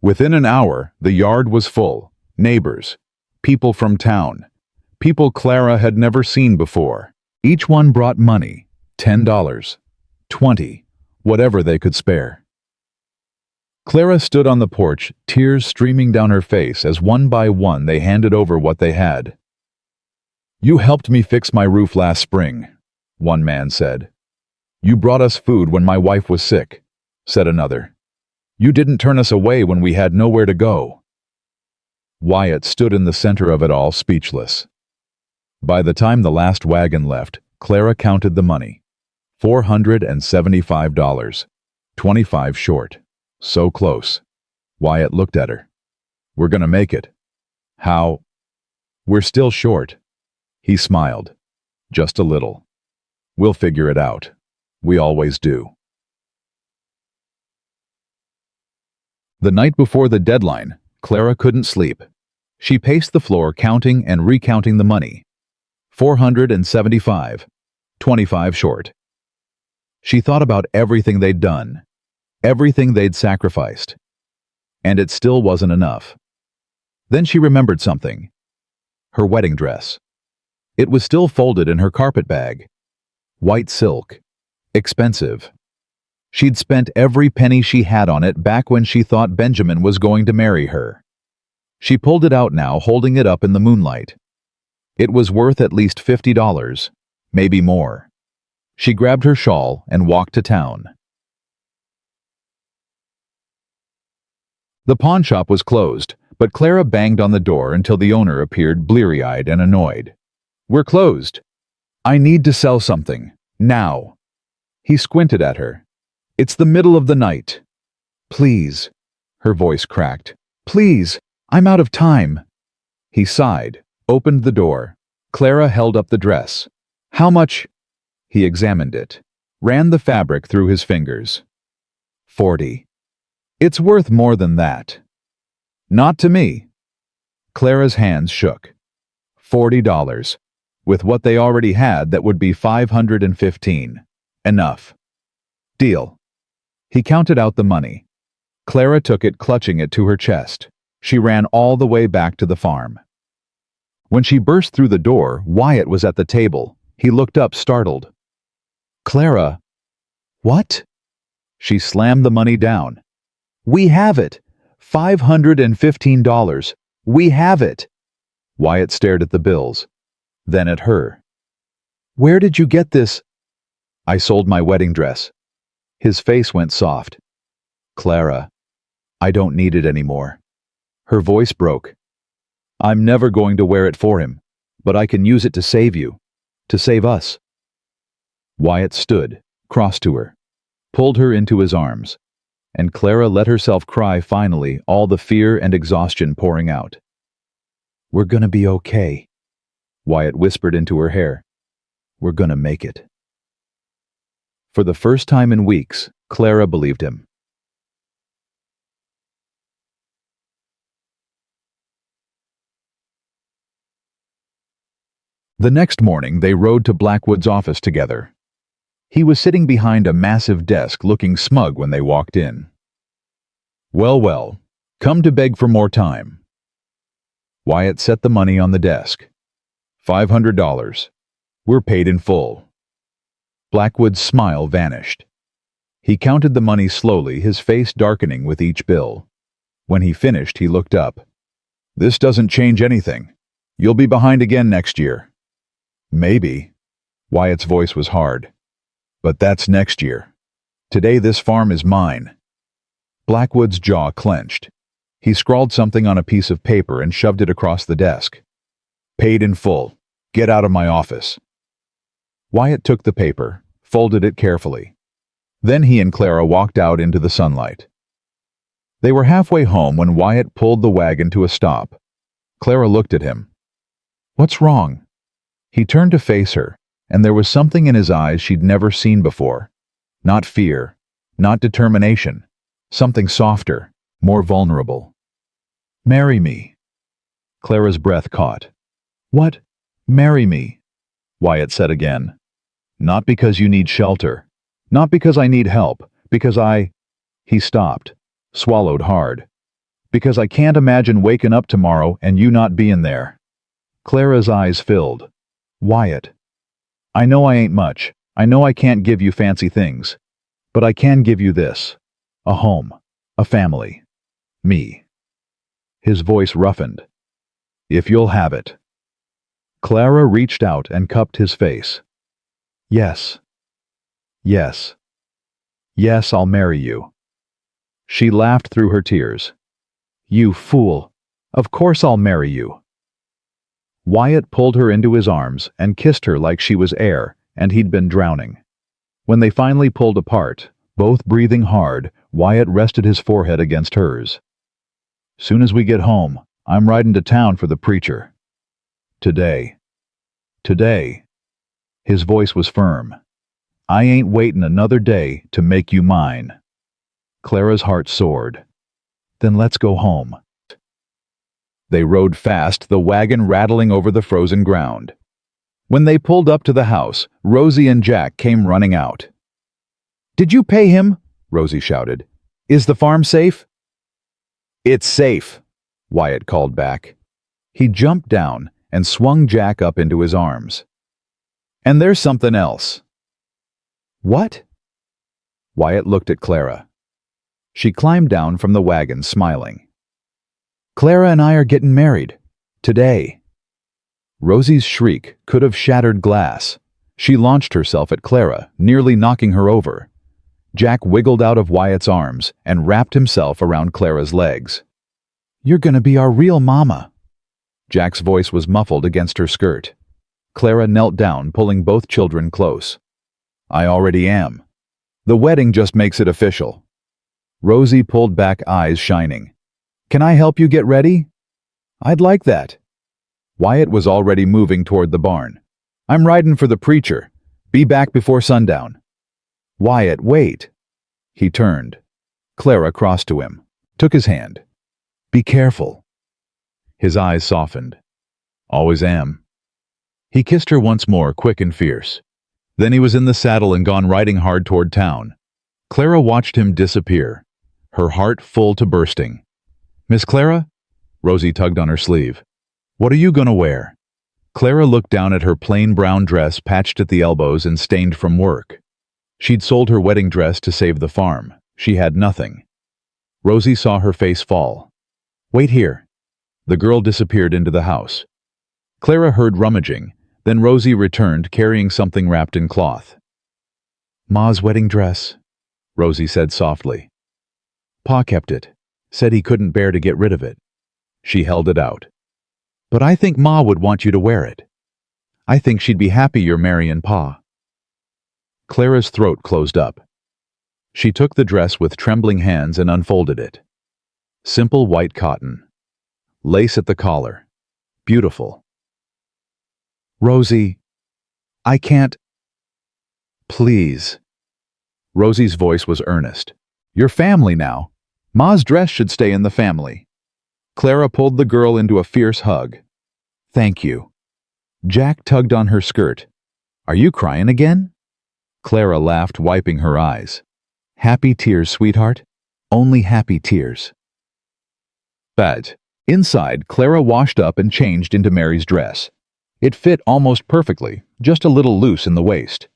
Speaker 1: Within an hour, the yard was full. Neighbors. People from town. People Clara had never seen before. Each one brought money. $10. $20. Whatever they could spare. Clara stood on the porch, tears streaming down her face as one by one they handed over what they had. You helped me fix my roof last spring, one man said. You brought us food when my wife was sick, said another. You didn't turn us away when we had nowhere to go. Wyatt stood in the center of it all, speechless. By the time the last wagon left, Clara counted the money. $475. 25 short. So close. Wyatt looked at her. We're gonna make it. How? We're still short. He smiled. Just a little. We'll figure it out. We always do. The night before the deadline, Clara couldn't sleep. She paced the floor, counting and recounting the money. 475. 25 short. She thought about everything they'd done. Everything they'd sacrificed. And it still wasn't enough. Then she remembered something. Her wedding dress. It was still folded in her carpet bag. White silk. Expensive. She'd spent every penny she had on it back when she thought Benjamin was going to marry her. She pulled it out now, holding it up in the moonlight. It was worth at least $50, maybe more. She grabbed her shawl and walked to town. The pawn shop was closed, but Clara banged on the door until the owner appeared, bleary-eyed and annoyed. We're closed. I need to sell something. Now. He squinted at her. It's the middle of the night. Please. Her voice cracked. Please, I'm out of time. He sighed, opened the door. Clara held up the dress. How much? He examined it, ran the fabric through his fingers. 40. It's worth more than that. Not to me. Clara's hands shook. $40. With what they already had, that would be $515. Enough. Deal. He counted out the money. Clara took it, clutching it to her chest. She ran all the way back to the farm. When she burst through the door, Wyatt was at the table. He looked up, startled. Clara. What? She slammed the money down. We have it. $515. We have it. Wyatt stared at the bills, then at her. Where did you get this? I sold my wedding dress. His face went soft. Clara, I don't need it anymore. Her voice broke. I'm never going to wear it for him, but I can use it to save you, to save us. Wyatt stood, crossed to her, pulled her into his arms, and Clara let herself cry finally, all the fear and exhaustion pouring out. We're gonna be okay, Wyatt whispered into her hair. We're gonna make it. For the first time in weeks, Clara believed him. The next morning, they rode to Blackwood's office together. He was sitting behind a massive desk, looking smug when they walked in. Well, well, come to beg for more time. Wyatt set the money on the desk. $500. We're paid in full. Blackwood's smile vanished. He counted the money slowly, his face darkening with each bill. When he finished, he looked up. This doesn't change anything. You'll be behind again next year. Maybe. Wyatt's voice was hard. But that's next year. Today this farm is mine. Blackwood's jaw clenched. He scrawled something on a piece of paper and shoved it across the desk. Paid in full. Get out of my office. Wyatt took the paper, folded it carefully. Then he and Clara walked out into the sunlight. They were halfway home when Wyatt pulled the wagon to a stop. Clara looked at him. What's wrong? He turned to face her, and there was something in his eyes she'd never seen before. Not fear, Not determination. Something softer, more vulnerable. Marry me. Clara's breath caught. What? Marry me, Wyatt said again. Not because you need shelter. Not because I need help. Because I... He stopped, swallowed hard. Because I can't imagine waking up tomorrow and you not being there. Clara's eyes filled. Wyatt. I know I ain't much. I know I can't give you fancy things. But I can give you this. A home. A family. Me. His voice roughened. If you'll have it. Clara reached out and cupped his face. Yes. Yes. Yes, I'll marry you. She laughed through her tears. You fool. Of course I'll marry you. Wyatt pulled her into his arms and kissed her like she was air and he'd been drowning. When they finally pulled apart, both breathing hard, Wyatt rested his forehead against hers. Soon as we get home, I'm riding to town for the preacher. Today. Today. His voice was firm. I ain't waiting another day to make you mine. Clara's heart soared. Then let's go home. They rode fast, the wagon rattling over the frozen ground. When they pulled up to the house, Rosie and Jack came running out. Did you pay him? Rosie shouted. Is the farm safe? It's safe, Wyatt called back. He jumped down and swung Jack up into his arms. And there's something else. What? Wyatt looked at Clara. She climbed down from the wagon, smiling. Clara and I are getting married. Today. Rosie's shriek could have shattered glass. She launched herself at Clara, nearly knocking her over. Jack wiggled out of Wyatt's arms and wrapped himself around Clara's legs. You're gonna be our real mama. Jack's voice was muffled against her skirt. Clara knelt down, pulling both children close. I already am. The wedding just makes it official. Rosie pulled back, eyes shining. Can I help you get ready? I'd like that. Wyatt was already moving toward the barn. I'm riding for the preacher. Be back before sundown. Wyatt, wait. He turned. Clara crossed to him, took his hand. Be careful. His eyes softened. Always am. He kissed her once more, quick and fierce. Then he was in the saddle and gone riding hard toward town. Clara watched him disappear, her heart full to bursting. Miss Clara? Rosie tugged on her sleeve. What are you gonna wear? Clara looked down at her plain brown dress patched at the elbows and stained from work. She'd sold her wedding dress to save the farm. She had nothing. Rosie saw her face fall. Wait here. The girl disappeared into the house. Clara heard rummaging, then Rosie returned carrying something wrapped in cloth. Ma's wedding dress, Rosie said softly. Pa kept it, said he couldn't bear to get rid of it. She held it out. But I think Ma would want you to wear it. I think she'd be happy you're marrying Pa. Clara's throat closed up. She took the dress with trembling hands and unfolded it. Simple white cotton. Lace at the collar. Beautiful. Rosie, I can't. Please. Rosie's voice was earnest. You're family now. Ma's dress should stay in the family. Clara pulled the girl into a fierce hug. Thank you. Jack tugged on her skirt. Are you crying again? Clara laughed, wiping her eyes. Happy tears, sweetheart. Only happy tears. But inside, Clara washed up and changed into Mary's dress. It fit almost perfectly, just a little loose in the waist.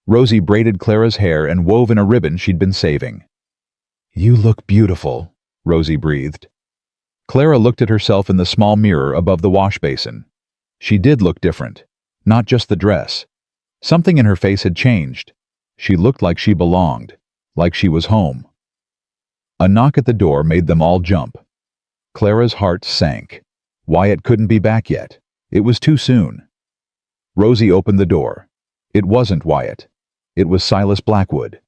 Speaker 1: Rosie braided Clara's hair and wove in a ribbon she'd been saving. You look beautiful, Rosie breathed. Clara looked at herself in the small mirror above the wash basin. She did look different, not just the dress. Something in her face had changed. She looked like she belonged, like she was home. A knock at the door made them all jump. Clara's heart sank. Wyatt couldn't be back yet. It was too soon. Rosie opened the door. It wasn't Wyatt. It was Silas Blackwood.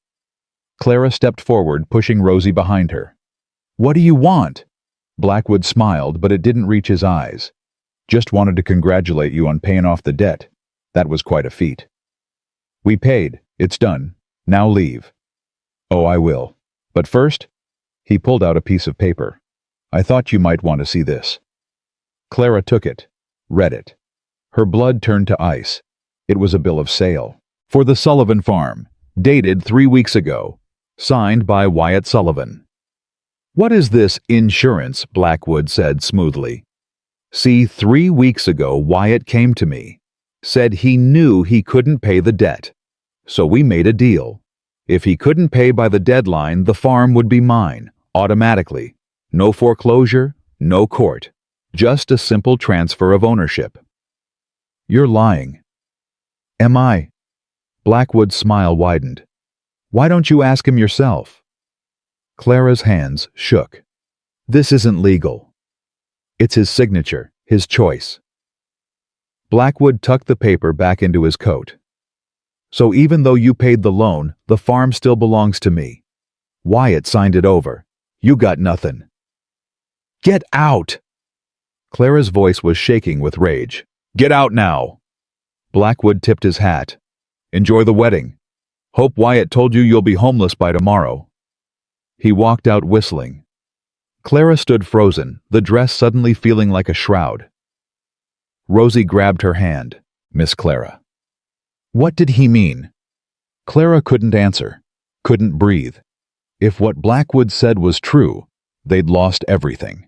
Speaker 1: Clara stepped forward, pushing Rosie behind her. What do you want? Blackwood smiled, but it didn't reach his eyes. Just wanted to congratulate you on paying off the debt. That was quite a feat. We paid. It's done. Now leave. Oh, I will. But first, he pulled out a piece of paper. I thought you might want to see this. Clara took it, read it. Her blood turned to ice. It was a bill of sale. For the Sullivan farm, dated 3 weeks ago. Signed by Wyatt Sullivan. What is this insurance? Blackwood said smoothly. See, 3 weeks ago Wyatt came to me. Said he knew he couldn't pay the debt. So we made a deal. If he couldn't pay by the deadline, the farm would be mine, automatically. No foreclosure, no court. Just a simple transfer of ownership. You're lying. Am I? Blackwood's smile widened. Why don't you ask him yourself? Clara's hands shook. This isn't legal. It's his signature, his choice. Blackwood tucked the paper back into his coat. So even though you paid the loan, the farm still belongs to me. Wyatt signed it over. You got nothing. Get out! Clara's voice was shaking with rage. Get out now! Blackwood tipped his hat. Enjoy the wedding. Hope Wyatt told you you'll be homeless by tomorrow. He walked out whistling. Clara stood frozen, the dress suddenly feeling like a shroud. Rosie grabbed her hand. Miss Clara. What did he mean? Clara couldn't answer, couldn't breathe. If what Blackwood said was true, they'd lost everything.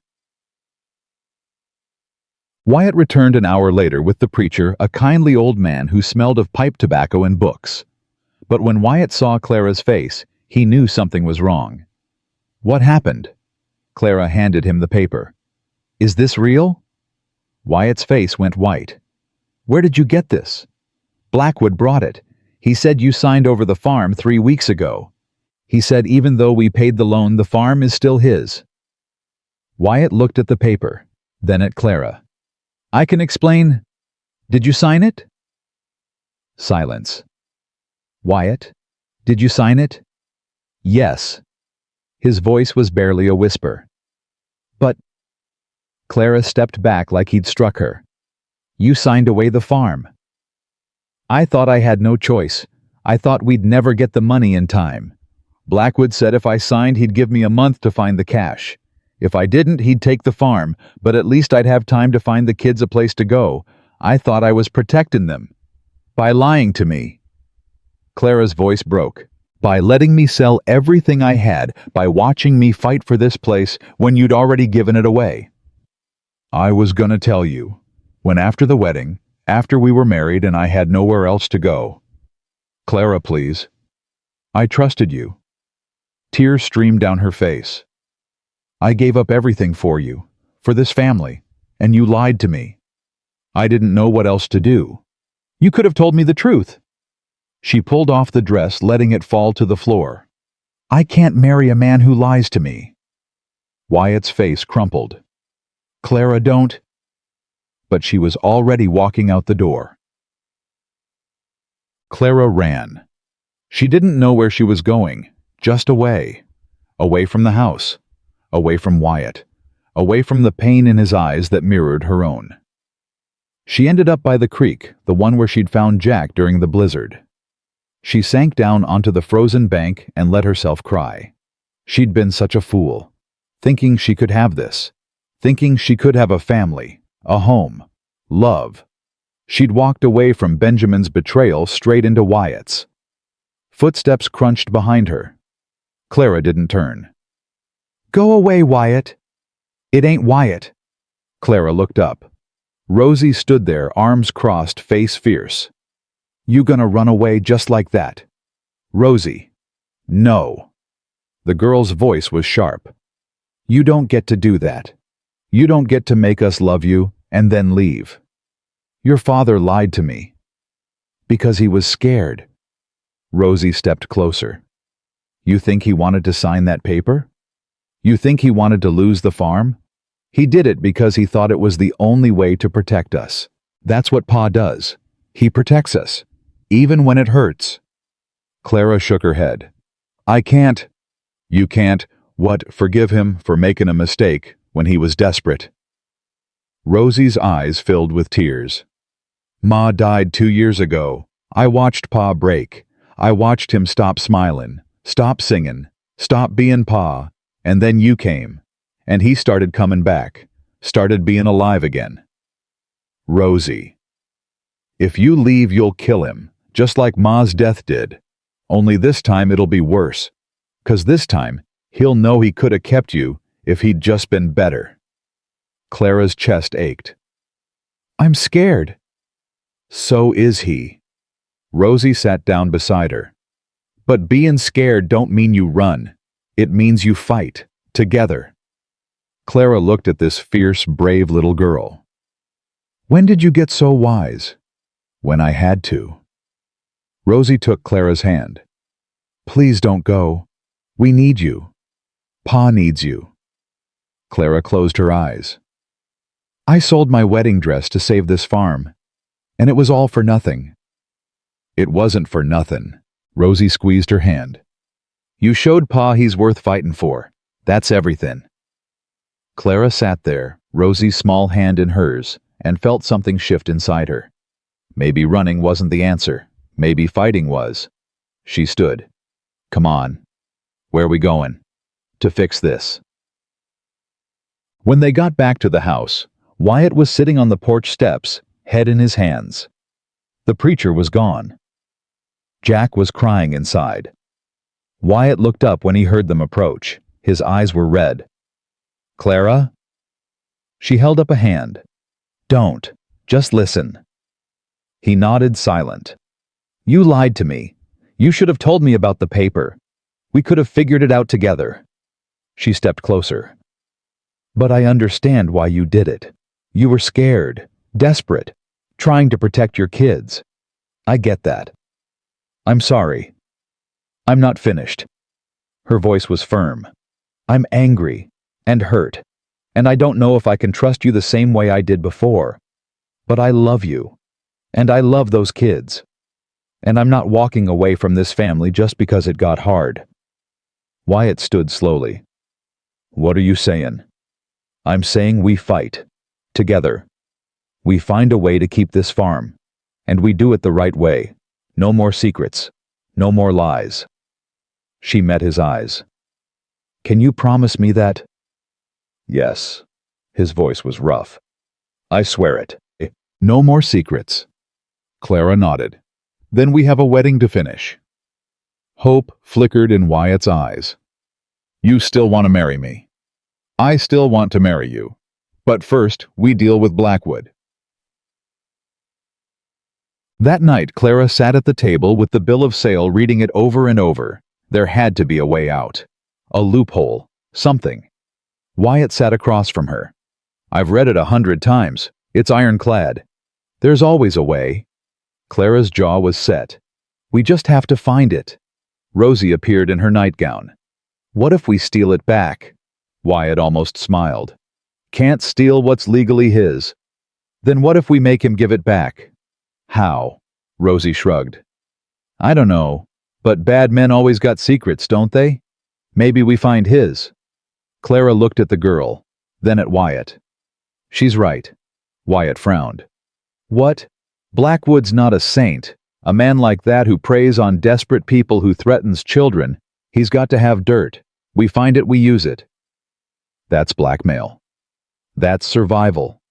Speaker 1: Wyatt returned an hour later with the preacher, a kindly old man who smelled of pipe tobacco and books. But when Wyatt saw Clara's face, he knew something was wrong. What happened? Clara handed him the paper. Is this real? Wyatt's face went white. Where did you get this? Blackwood brought it. He said you signed over the farm 3 weeks ago. He said even though we paid the loan, the farm is still his. Wyatt looked at the paper, then at Clara. I can explain. Did you sign it? Silence. Wyatt, did you sign it? Yes. His voice was barely a whisper. But... Clara stepped back like he'd struck her. You signed away the farm. I thought I had no choice. I thought we'd never get the money in time. Blackwood said if I signed, he'd give me a month to find the cash. If I didn't, he'd take the farm, but at least I'd have time to find the kids a place to go. I thought I was protecting them. By lying to me. Clara's voice broke. By letting me sell everything I had, by watching me fight for this place when you'd already given it away. I was gonna tell you. When after the wedding, after we were married and I had nowhere else to go. Clara, please. I trusted you. Tears streamed down her face. I gave up everything for you, for this family, and you lied to me. I didn't know what else to do. You could have told me the truth. She pulled off the dress, letting it fall to the floor. I can't marry a man who lies to me. Wyatt's face crumpled. Clara, don't. But she was already walking out the door. Clara ran. She didn't know where she was going, just away. Away from the house. Away from Wyatt. Away from the pain in his eyes that mirrored her own. She ended up by the creek, the one where she'd found Jack during the blizzard. She sank down onto the frozen bank and let herself cry. She'd been such a fool, thinking she could have this, thinking she could have a family, a home, love. She'd walked away from Benjamin's betrayal straight into Wyatt's. Footsteps crunched behind her. Clara didn't turn. Go away, Wyatt. It ain't Wyatt. Clara looked up. Rosie stood there, arms crossed, face fierce. You gonna run away just like that? Rosie. No. The girl's voice was sharp. You don't get to do that. You don't get to make us love you and then leave. Your father lied to me. Because he was scared. Rosie stepped closer. You think he wanted to sign that paper? You think he wanted to lose the farm? He did it because he thought it was the only way to protect us. That's what Pa does. He protects us, even when it hurts. Clara shook her head. I can't. You can't. What, forgive him for making a mistake when he was desperate? Rosie's eyes filled with tears. Ma died 2 years ago. I watched Pa break. I watched him stop smiling, Stop singing. Stop being Pa. And then you came. And he started coming back. Started being alive again. Rosie. If you leave, you'll kill him, just like Ma's death did. Only this time it'll be worse. 'Cause this time, he'll know he could have kept you if he'd just been better. Clara's chest ached. I'm scared. So is he. Rosie sat down beside her. But being scared don't mean you run. It means you fight, together. Clara looked at this fierce, brave little girl. When did you get so wise? When I had to. Rosie took Clara's hand. Please don't go. We need you. Pa needs you. Clara closed her eyes. I sold my wedding dress to save this farm, and it was all for nothing. It wasn't for nothing. Rosie squeezed her hand. You showed Pa he's worth fighting for. That's everything. Clara sat there, Rosie's small hand in hers, and felt something shift inside her. Maybe running wasn't the answer. Maybe fighting was. She stood. Come on. Where are we going? To fix this. When they got back to the house, Wyatt was sitting on the porch steps, head in his hands. The preacher was gone. Jack was crying inside. Wyatt looked up when he heard them approach. His eyes were red. Clara? She held up a hand. Don't. Just listen. He nodded, silent. You lied to me. You should have told me about the paper. We could have figured it out together. She stepped closer. But I understand why you did it. You were scared, desperate, trying to protect your kids. I get that. I'm sorry. I'm not finished. Her voice was firm. I'm angry and hurt, and I don't know if I can trust you the same way I did before. But I love you, and I love those kids. And I'm not walking away from this family just because it got hard. Wyatt stood slowly. What are you saying? I'm saying we fight. Together. We find a way to keep this farm. And we do it the right way. No more secrets. No more lies. She met his eyes. Can you promise me that? Yes. His voice was rough. I swear it. No more secrets. Clara nodded. Then we have a wedding to finish. Hope flickered in Wyatt's eyes. You still want to marry me. I still want to marry you. But first, we deal with Blackwood. That night, Clara sat at the table with the bill of sale, reading it over and over. There had to be a way out. A loophole. Something. Wyatt sat across from her. I've read it 100 times. It's ironclad. There's always a way. Clara's jaw was set. We just have to find it. Rosie appeared in her nightgown. What if we steal it back? Wyatt almost smiled. Can't steal what's legally his. Then what if we make him give it back? How? Rosie shrugged. I don't know, but bad men always got secrets, don't they? Maybe we find his. Clara looked at the girl, then at Wyatt. She's right. Wyatt frowned. What? Blackwood's not a saint. A man like that who preys on desperate people, who threatens children, he's got to have dirt. We find it, we use it. That's blackmail. That's survival.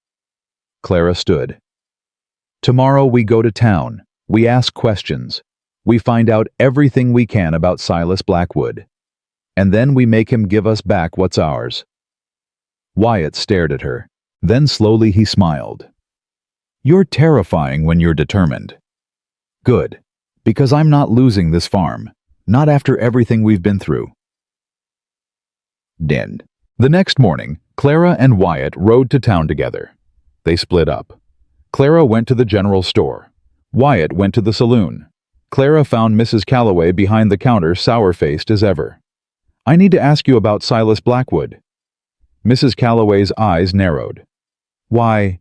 Speaker 1: Clara stood. Tomorrow we go to town. We ask questions. We find out everything we can about Silas Blackwood. And then we make him give us back what's ours. Wyatt stared at her. Then slowly he smiled. You're terrifying when you're determined. Good, because I'm not losing this farm. Not after everything we've been through. Den. The next morning, Clara and Wyatt rode to town together. They split up. Clara went to the general store. Wyatt went to the saloon. Clara found Mrs. Calloway behind the counter, sour-faced as ever. I need to ask you about Silas Blackwood. Mrs. Calloway's eyes narrowed. Why?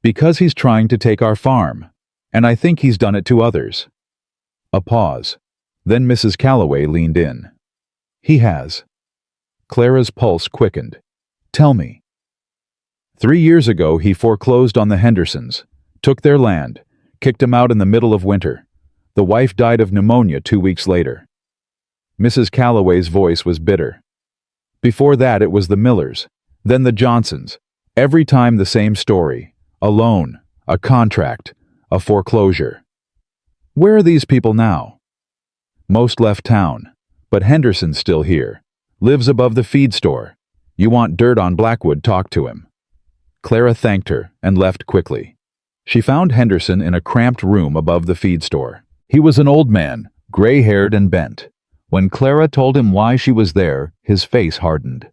Speaker 1: Because he's trying to take our farm, and I think he's done it to others. A pause. Then Mrs. Calloway leaned in. He has. Clara's pulse quickened. Tell me. 3 years ago he foreclosed on the Hendersons, took their land, kicked them out in the middle of winter. The wife died of pneumonia 2 weeks later. Mrs. Calloway's voice was bitter. Before that it was the Millers, then the Johnsons. Every time the same story. A loan, a contract, a foreclosure. Where are these people now? Most left town, but Henderson's still here. Lives above the feed store. You want dirt on Blackwood, talk to him. Clara thanked her and left quickly. She found Henderson in a cramped room above the feed store. He was an old man, gray-haired and bent. When Clara told him why she was there, his face hardened.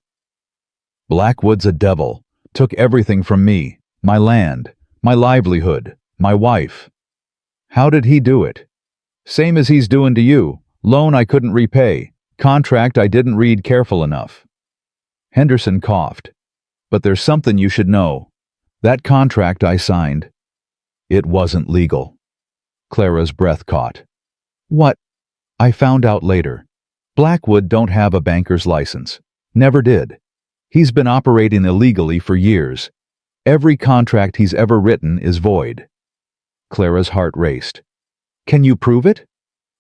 Speaker 1: Blackwood's a devil. Took everything from me, my land, my livelihood, my wife. How did he do it? Same as he's doing to you. Loan I couldn't repay. Contract I didn't read careful enough. Henderson coughed. But there's something you should know. That contract I signed, it wasn't legal. Clara's breath caught. What? I found out later. Blackwood don't have a banker's license. Never did. He's been operating illegally for years. Every contract he's ever written is void. Clara's heart raced. Can you prove it?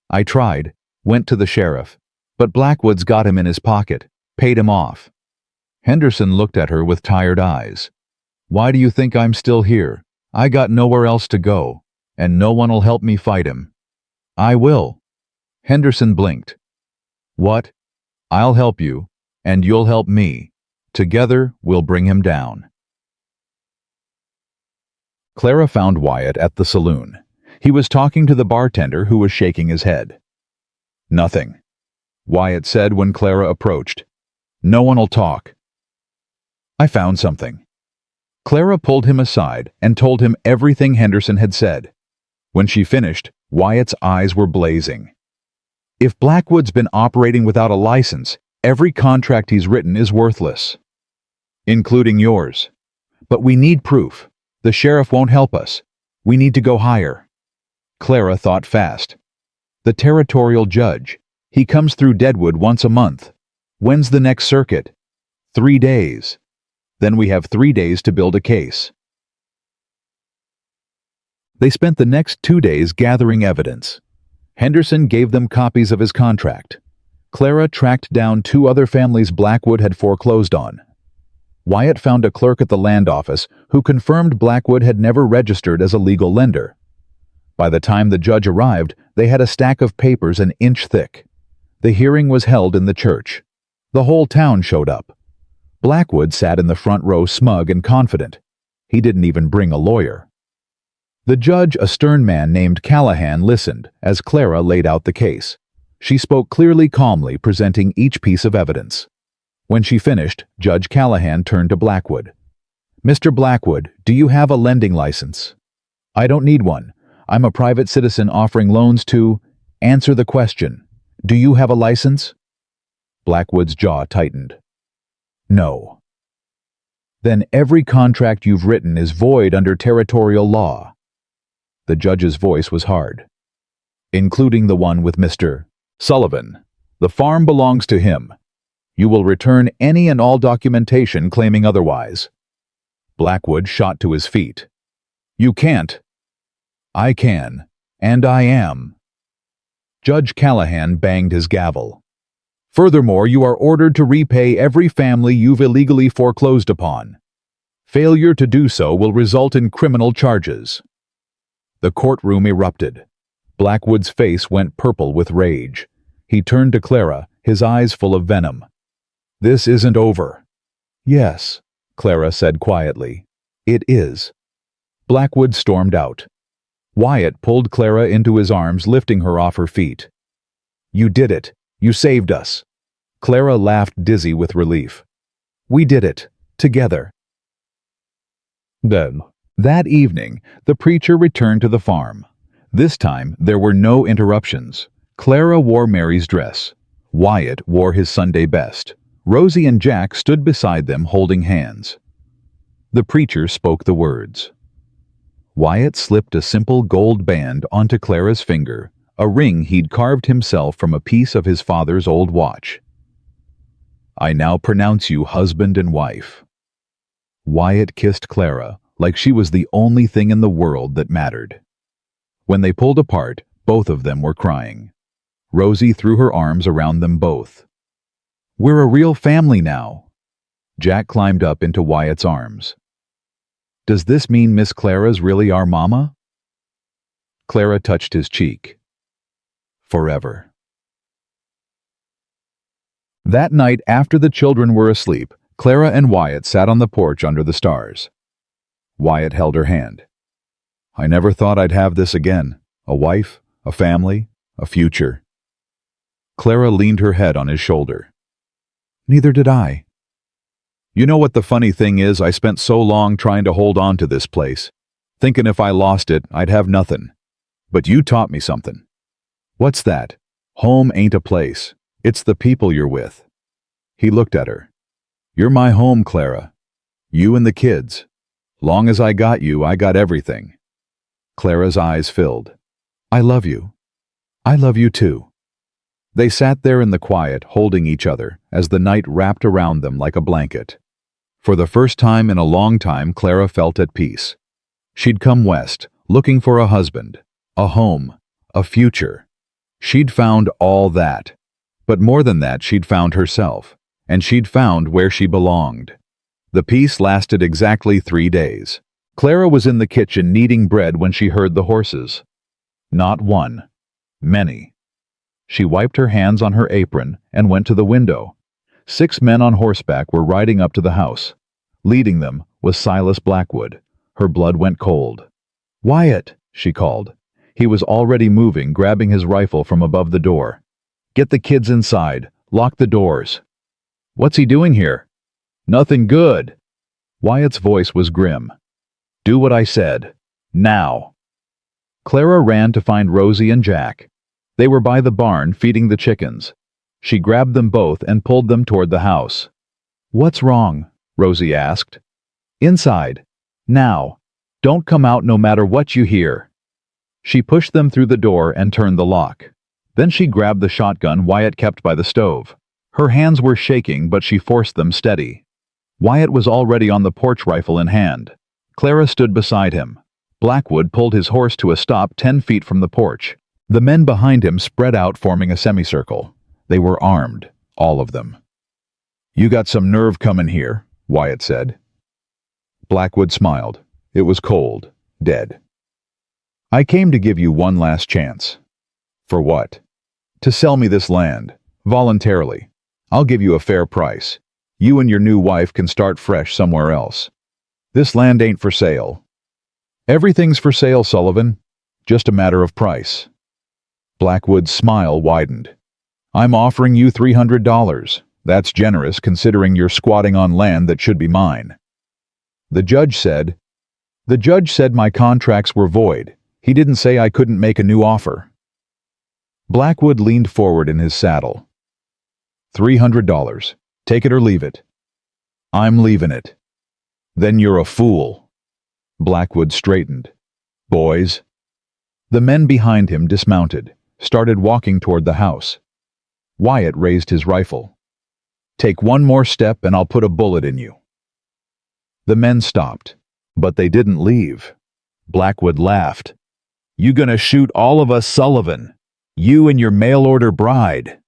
Speaker 1: I tried, went to the sheriff, but Blackwood's got him in his pocket, paid him off. Henderson looked at her with tired eyes. Why do you think I'm still here? I got nowhere else to go, and no one'll help me fight him. I will. Henderson blinked. What? I'll help you, and you'll help me. Together, we'll bring him down. Clara found Wyatt at the saloon. He was talking to the bartender who was shaking his head. Nothing, Wyatt said when Clara approached. No one'll talk. I found something. Clara pulled him aside and told him everything Henderson had said. When she finished, Wyatt's eyes were blazing. If Blackwood's been operating without a license, every contract he's written is worthless. Including yours. But we need proof. The sheriff won't help us. We need to go higher. Clara thought fast. The territorial judge. He comes through Deadwood once a month. When's the next circuit? 3 days. Then we have 3 days to build a case. They spent the next 2 days gathering evidence. Henderson gave them copies of his contract. Clara tracked down 2 other families Blackwood had foreclosed on. Wyatt found a clerk at the land office who confirmed Blackwood had never registered as a legal lender. By the time the judge arrived, they had a stack of papers an inch thick. The hearing was held in the church. The whole town showed up. Blackwood sat in the front row smug and confident. He didn't even bring a lawyer. The judge, a stern man named Callahan, listened as Clara laid out the case. She spoke clearly, calmly, presenting each piece of evidence. When she finished, Judge Callahan turned to Blackwood. Mr. Blackwood, do you have a lending license? I don't need one. I'm a private citizen offering loans to... Answer the question. Do you have a license? Blackwood's jaw tightened. No. Then every contract you've written is void under territorial law. The judge's voice was hard. Including the one with Mr. Sullivan. The farm belongs to him. You will return any and all documentation claiming otherwise. Blackwood shot to his feet. You can't. I can, and I am. Judge Callahan banged his gavel. Furthermore, you are ordered to repay every family you've illegally foreclosed upon. Failure to do so will result in criminal charges. The courtroom erupted. Blackwood's face went purple with rage. He turned to Clara, his eyes full of venom. This isn't over. Yes, Clara said quietly. It is. Blackwood stormed out. Wyatt pulled Clara into his arms, lifting her off her feet. You did it. You saved us. Clara laughed, dizzy with relief. We did it. Together. Then, that evening, the preacher returned to the farm. This time, there were no interruptions. Clara wore Mary's dress. Wyatt wore his Sunday best. Rosie and Jack stood beside them holding hands. The preacher spoke the words. Wyatt slipped a simple gold band onto Clara's finger, a ring he'd carved himself from a piece of his father's old watch. I now pronounce you husband and wife. Wyatt kissed Clara like she was the only thing in the world that mattered. When they pulled apart, both of them were crying. Rosie threw her arms around them both. "We're a real family now." Jack climbed up into Wyatt's arms. "Does this mean Miss Clara's really our mama?" Clara touched his cheek. "Forever." That night, after the children were asleep, Clara and Wyatt sat on the porch under the stars. Wyatt held her hand. "I never thought I'd have this again. A wife, a family, a future." Clara leaned her head on his shoulder. "Neither did I." "You know what the funny thing is? I spent so long trying to hold on to this place, thinking if I lost it, I'd have nothing. But you taught me something." "What's that?" "Home ain't a place. It's the people you're with." He looked at her. "You're my home, Clara. You and the kids. Long as I got you, I got everything." Clara's eyes filled. "I love you. I love you too." They sat there in the quiet, holding each other, as the night wrapped around them like a blanket. For the first time in a long time, Clara felt at peace. She'd come west, looking for a husband, a home, a future. She'd found all that. But more than that, she'd found herself, and she'd found where she belonged. The peace lasted exactly 3 days. Clara was in the kitchen kneading bread when she heard the horses. Not one. Many. She wiped her hands on her apron and went to the window. 6 men on horseback were riding up to the house. Leading them was Silas Blackwood. Her blood went cold. "Wyatt," she called. He was already moving, grabbing his rifle from above the door. "Get the kids inside. Lock the doors." "What's he doing here?" "Nothing good." Wyatt's voice was grim. "Do what I said. Now." Clara ran to find Rosie and Jack. They were by the barn feeding the chickens. She grabbed them both and pulled them toward the house. "What's wrong?" Rosie asked. "Inside. Now. Don't come out no matter what you hear." She pushed them through the door and turned the lock. Then she grabbed the shotgun Wyatt kept by the stove. Her hands were shaking, but she forced them steady. Wyatt was already on the porch, rifle in hand. Clara stood beside him. Blackwood pulled his horse to a stop 10 feet from the porch. The men behind him spread out, forming a semicircle. They were armed, all of them. "You got some nerve coming here," Wyatt said. Blackwood smiled. It was cold, dead. "I came to give you one last chance." "For what?" "To sell me this land, voluntarily. I'll give you a fair price. You and your new wife can start fresh somewhere else. This land ain't for sale." "Everything's for sale, Sullivan. Just a matter of price." Blackwood's smile widened. "I'm offering you $300. That's generous considering you're squatting on land that should be mine." The judge said my contracts were void. He didn't say I couldn't make a new offer." Blackwood leaned forward in his saddle. $300. Take it or leave it." "I'm leaving it." "Then you're a fool." Blackwood straightened. "Boys." The men behind him dismounted, started walking toward the house. Wyatt raised his rifle. "Take one more step and I'll put a bullet in you." The men stopped, but they didn't leave. Blackwood laughed. "You gonna shoot all of us, Sullivan? You and your mail-order bride?"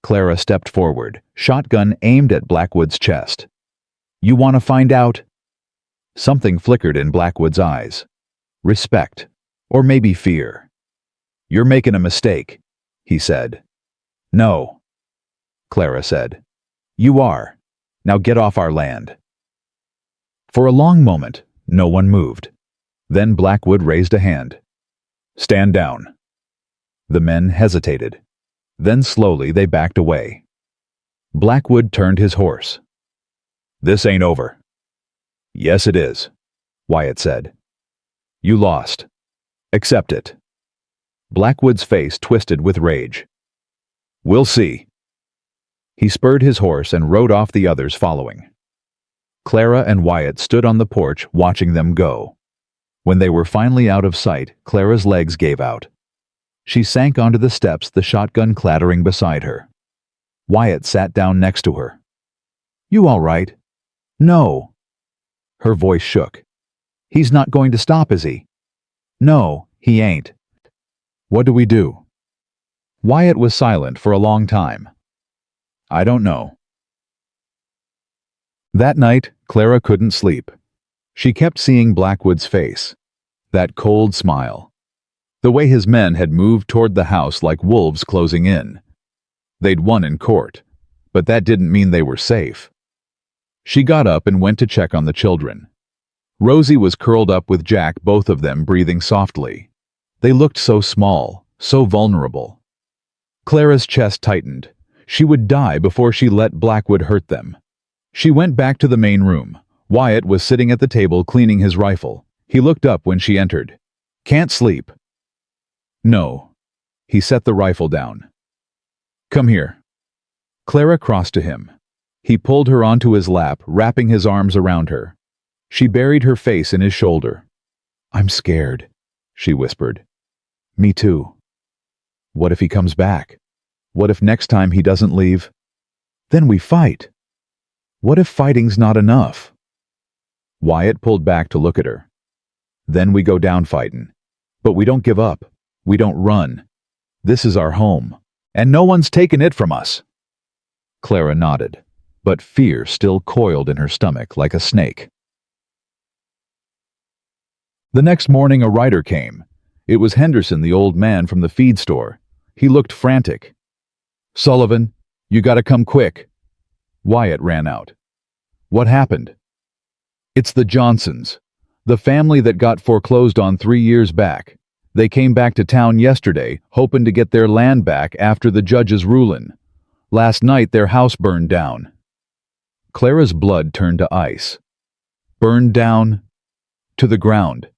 Speaker 1: Clara stepped forward, shotgun aimed at Blackwood's chest. "You want to find out?" Something flickered in Blackwood's eyes. Respect, or maybe fear. "You're making a mistake," he said. "No," Clara said. "You are. Now get off our land." For a long moment, no one moved. Then Blackwood raised a hand. "Stand down." The men hesitated. Then slowly they backed away. Blackwood turned his horse. "This ain't over." "Yes, it is," Wyatt said. "You lost. Accept it." Blackwood's face twisted with rage. "We'll see." He spurred his horse and rode off, the others following. Clara and Wyatt stood on the porch watching them go. When they were finally out of sight, Clara's legs gave out. She sank onto the steps, the shotgun clattering beside her. Wyatt sat down next to her. "You all right?" "No." Her voice shook. "He's not going to stop, is he?" "No, he ain't." "What do we do?" Wyatt was silent for a long time. I don't know. That night, Clara couldn't sleep. She kept seeing Blackwood's face, that cold smile, the way his men had moved toward the house like wolves closing in. They'd won in court, but that didn't mean they were safe. She got up and went to check on the children. Rosie was curled up with Jack, both of them breathing softly. They looked so small, so vulnerable. Clara's chest tightened. She would die before she let Blackwood hurt them. She went back to the main room. Wyatt was sitting at the table cleaning his rifle. He looked up when she entered. Can't sleep. No. He set the rifle down. Come here. Clara crossed to him. He pulled her onto his lap, wrapping his arms around her. She buried her face in his shoulder. I'm scared, she whispered. Me too. What if he comes back? What if next time he doesn't leave? Then we fight. What if fighting's not enough? Wyatt pulled back to look at her. Then we go down fightin'. But we don't give up. We don't run. This is our home, and no one's taken it from us. Clara nodded, but fear still coiled in her stomach like a snake. The next morning a rider came. It was Henderson, the old man from the feed store. He looked frantic. Sullivan, you gotta come quick. Wyatt ran out. What happened? It's the Johnsons, the family that got foreclosed on 3 years back. They came back to town yesterday, hoping to get their land back after the judge's ruling. Last night their house burned down. Clara's blood turned to ice. Burned down to the ground.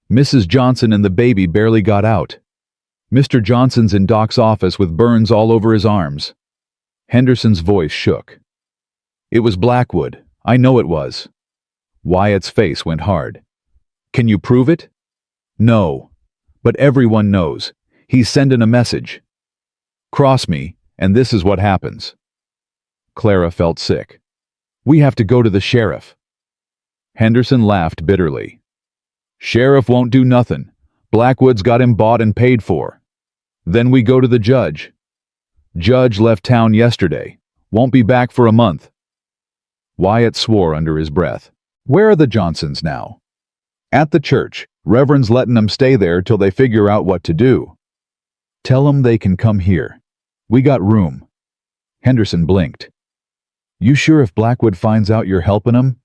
Speaker 1: Mrs. Johnson and the baby barely got out. Mr. Johnson's in Doc's office with burns all over his arms. Henderson's voice shook. It was Blackwood. I know it was. Wyatt's face went hard. Can you prove it? No. But everyone knows. He's sending a message. Cross me, and this is what happens. Clara felt sick. We have to go to the sheriff. Henderson laughed bitterly. Sheriff won't do nothing. Blackwood's got him bought and paid for. Then we go to the judge. Judge left town yesterday. Won't be back for a month. Wyatt swore under his breath. Where are the Johnsons now? At the church. Reverend's letting them stay there till they figure out what to do. Tell them they can come here. We got room. Henderson blinked. You sure if Blackwood finds out you're helping him?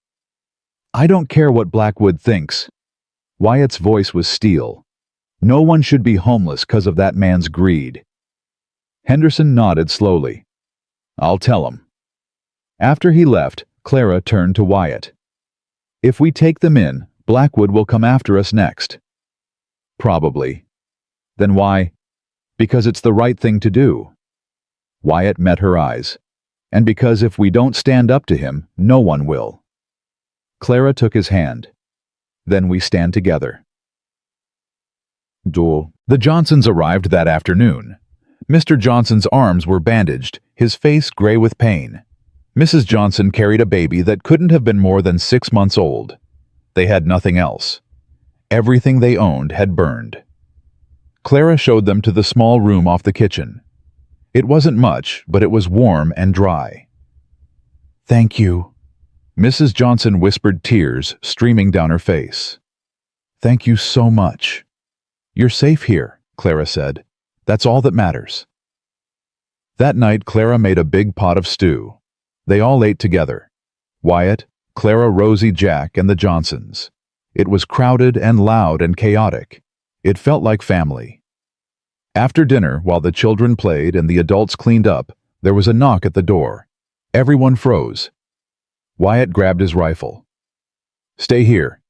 Speaker 1: I don't care what Blackwood thinks. Wyatt's voice was steel. No one should be homeless because of that man's greed. Henderson nodded slowly. I'll tell him. After he left, Clara turned to Wyatt. If we take them in, Blackwood will come after us next. Probably. Then why? Because it's the right thing to do. Wyatt met her eyes. And because if we don't stand up to him, no one will. Clara took his hand. Then we stand together. The Johnsons arrived that afternoon. Mr. Johnson's arms were bandaged, his face gray with pain. Mrs. Johnson carried a baby that couldn't have been more than 6 months old. They had nothing else. Everything they owned had burned. Clara showed them to the small room off the kitchen. It wasn't much, but it was warm and dry. Thank you. Mrs. Johnson whispered, tears streaming down her face. Thank you so much. You're safe here, Clara said. That's all that matters. That night, Clara made a big pot of stew. They all ate together. Wyatt, Clara, Rosie, Jack, and the Johnsons. It was crowded and loud and chaotic. It felt like family. After dinner, while the children played and the adults cleaned up, there was a knock at the door. Everyone froze. Wyatt grabbed his rifle. Stay here.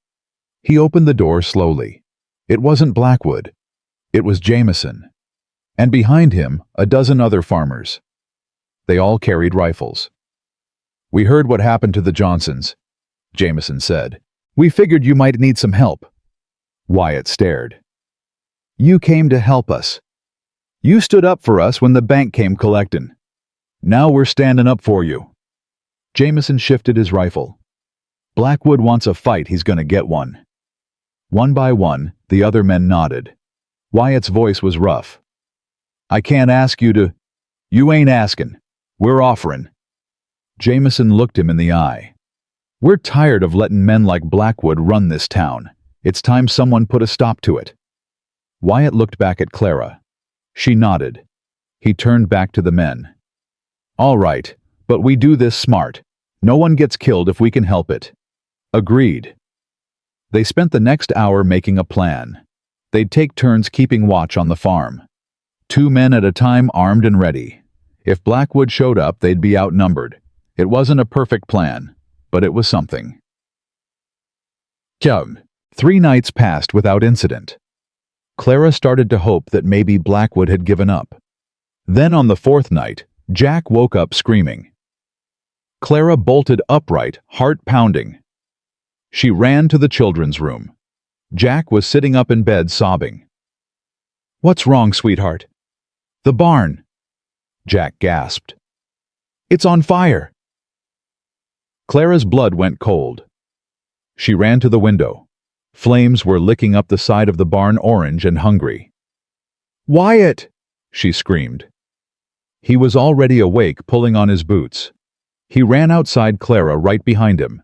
Speaker 1: He opened the door slowly. It wasn't Blackwood. It was Jameson. And behind him, a dozen other farmers. They all carried rifles. We heard what happened to the Johnsons, Jameson said. We figured you might need some help. Wyatt stared. You came to help us. You stood up for us when the bank came collectin'. Now we're standing up for you. Jameson shifted his rifle. Blackwood wants a fight, he's gonna get one. One by one, the other men nodded. Wyatt's voice was rough. I can't ask you to. You ain't asking. We're offering. Jameson looked him in the eye. We're tired of letting men like Blackwood run this town. It's time someone put a stop to it. Wyatt looked back at Clara. She nodded. He turned back to the men. All right, but we do this smart. No one gets killed if we can help it. Agreed. They spent the next hour making a plan. They'd take turns keeping watch on the farm. 2 men at a time, armed and ready. If Blackwood showed up, they'd be outnumbered. It wasn't a perfect plan, but it was something. 3 nights passed without incident. Clara started to hope that maybe Blackwood had given up. Then on the 4th night, Jack woke up screaming. Clara bolted upright, heart pounding. She ran to the children's room. Jack was sitting up in bed sobbing. What's wrong, sweetheart? The barn. Jack gasped. It's on fire. Clara's blood went cold. She ran to the window. Flames were licking up the side of the barn, orange and hungry. Wyatt! She screamed. He was already awake, pulling on his boots. He ran outside Clara, right behind him.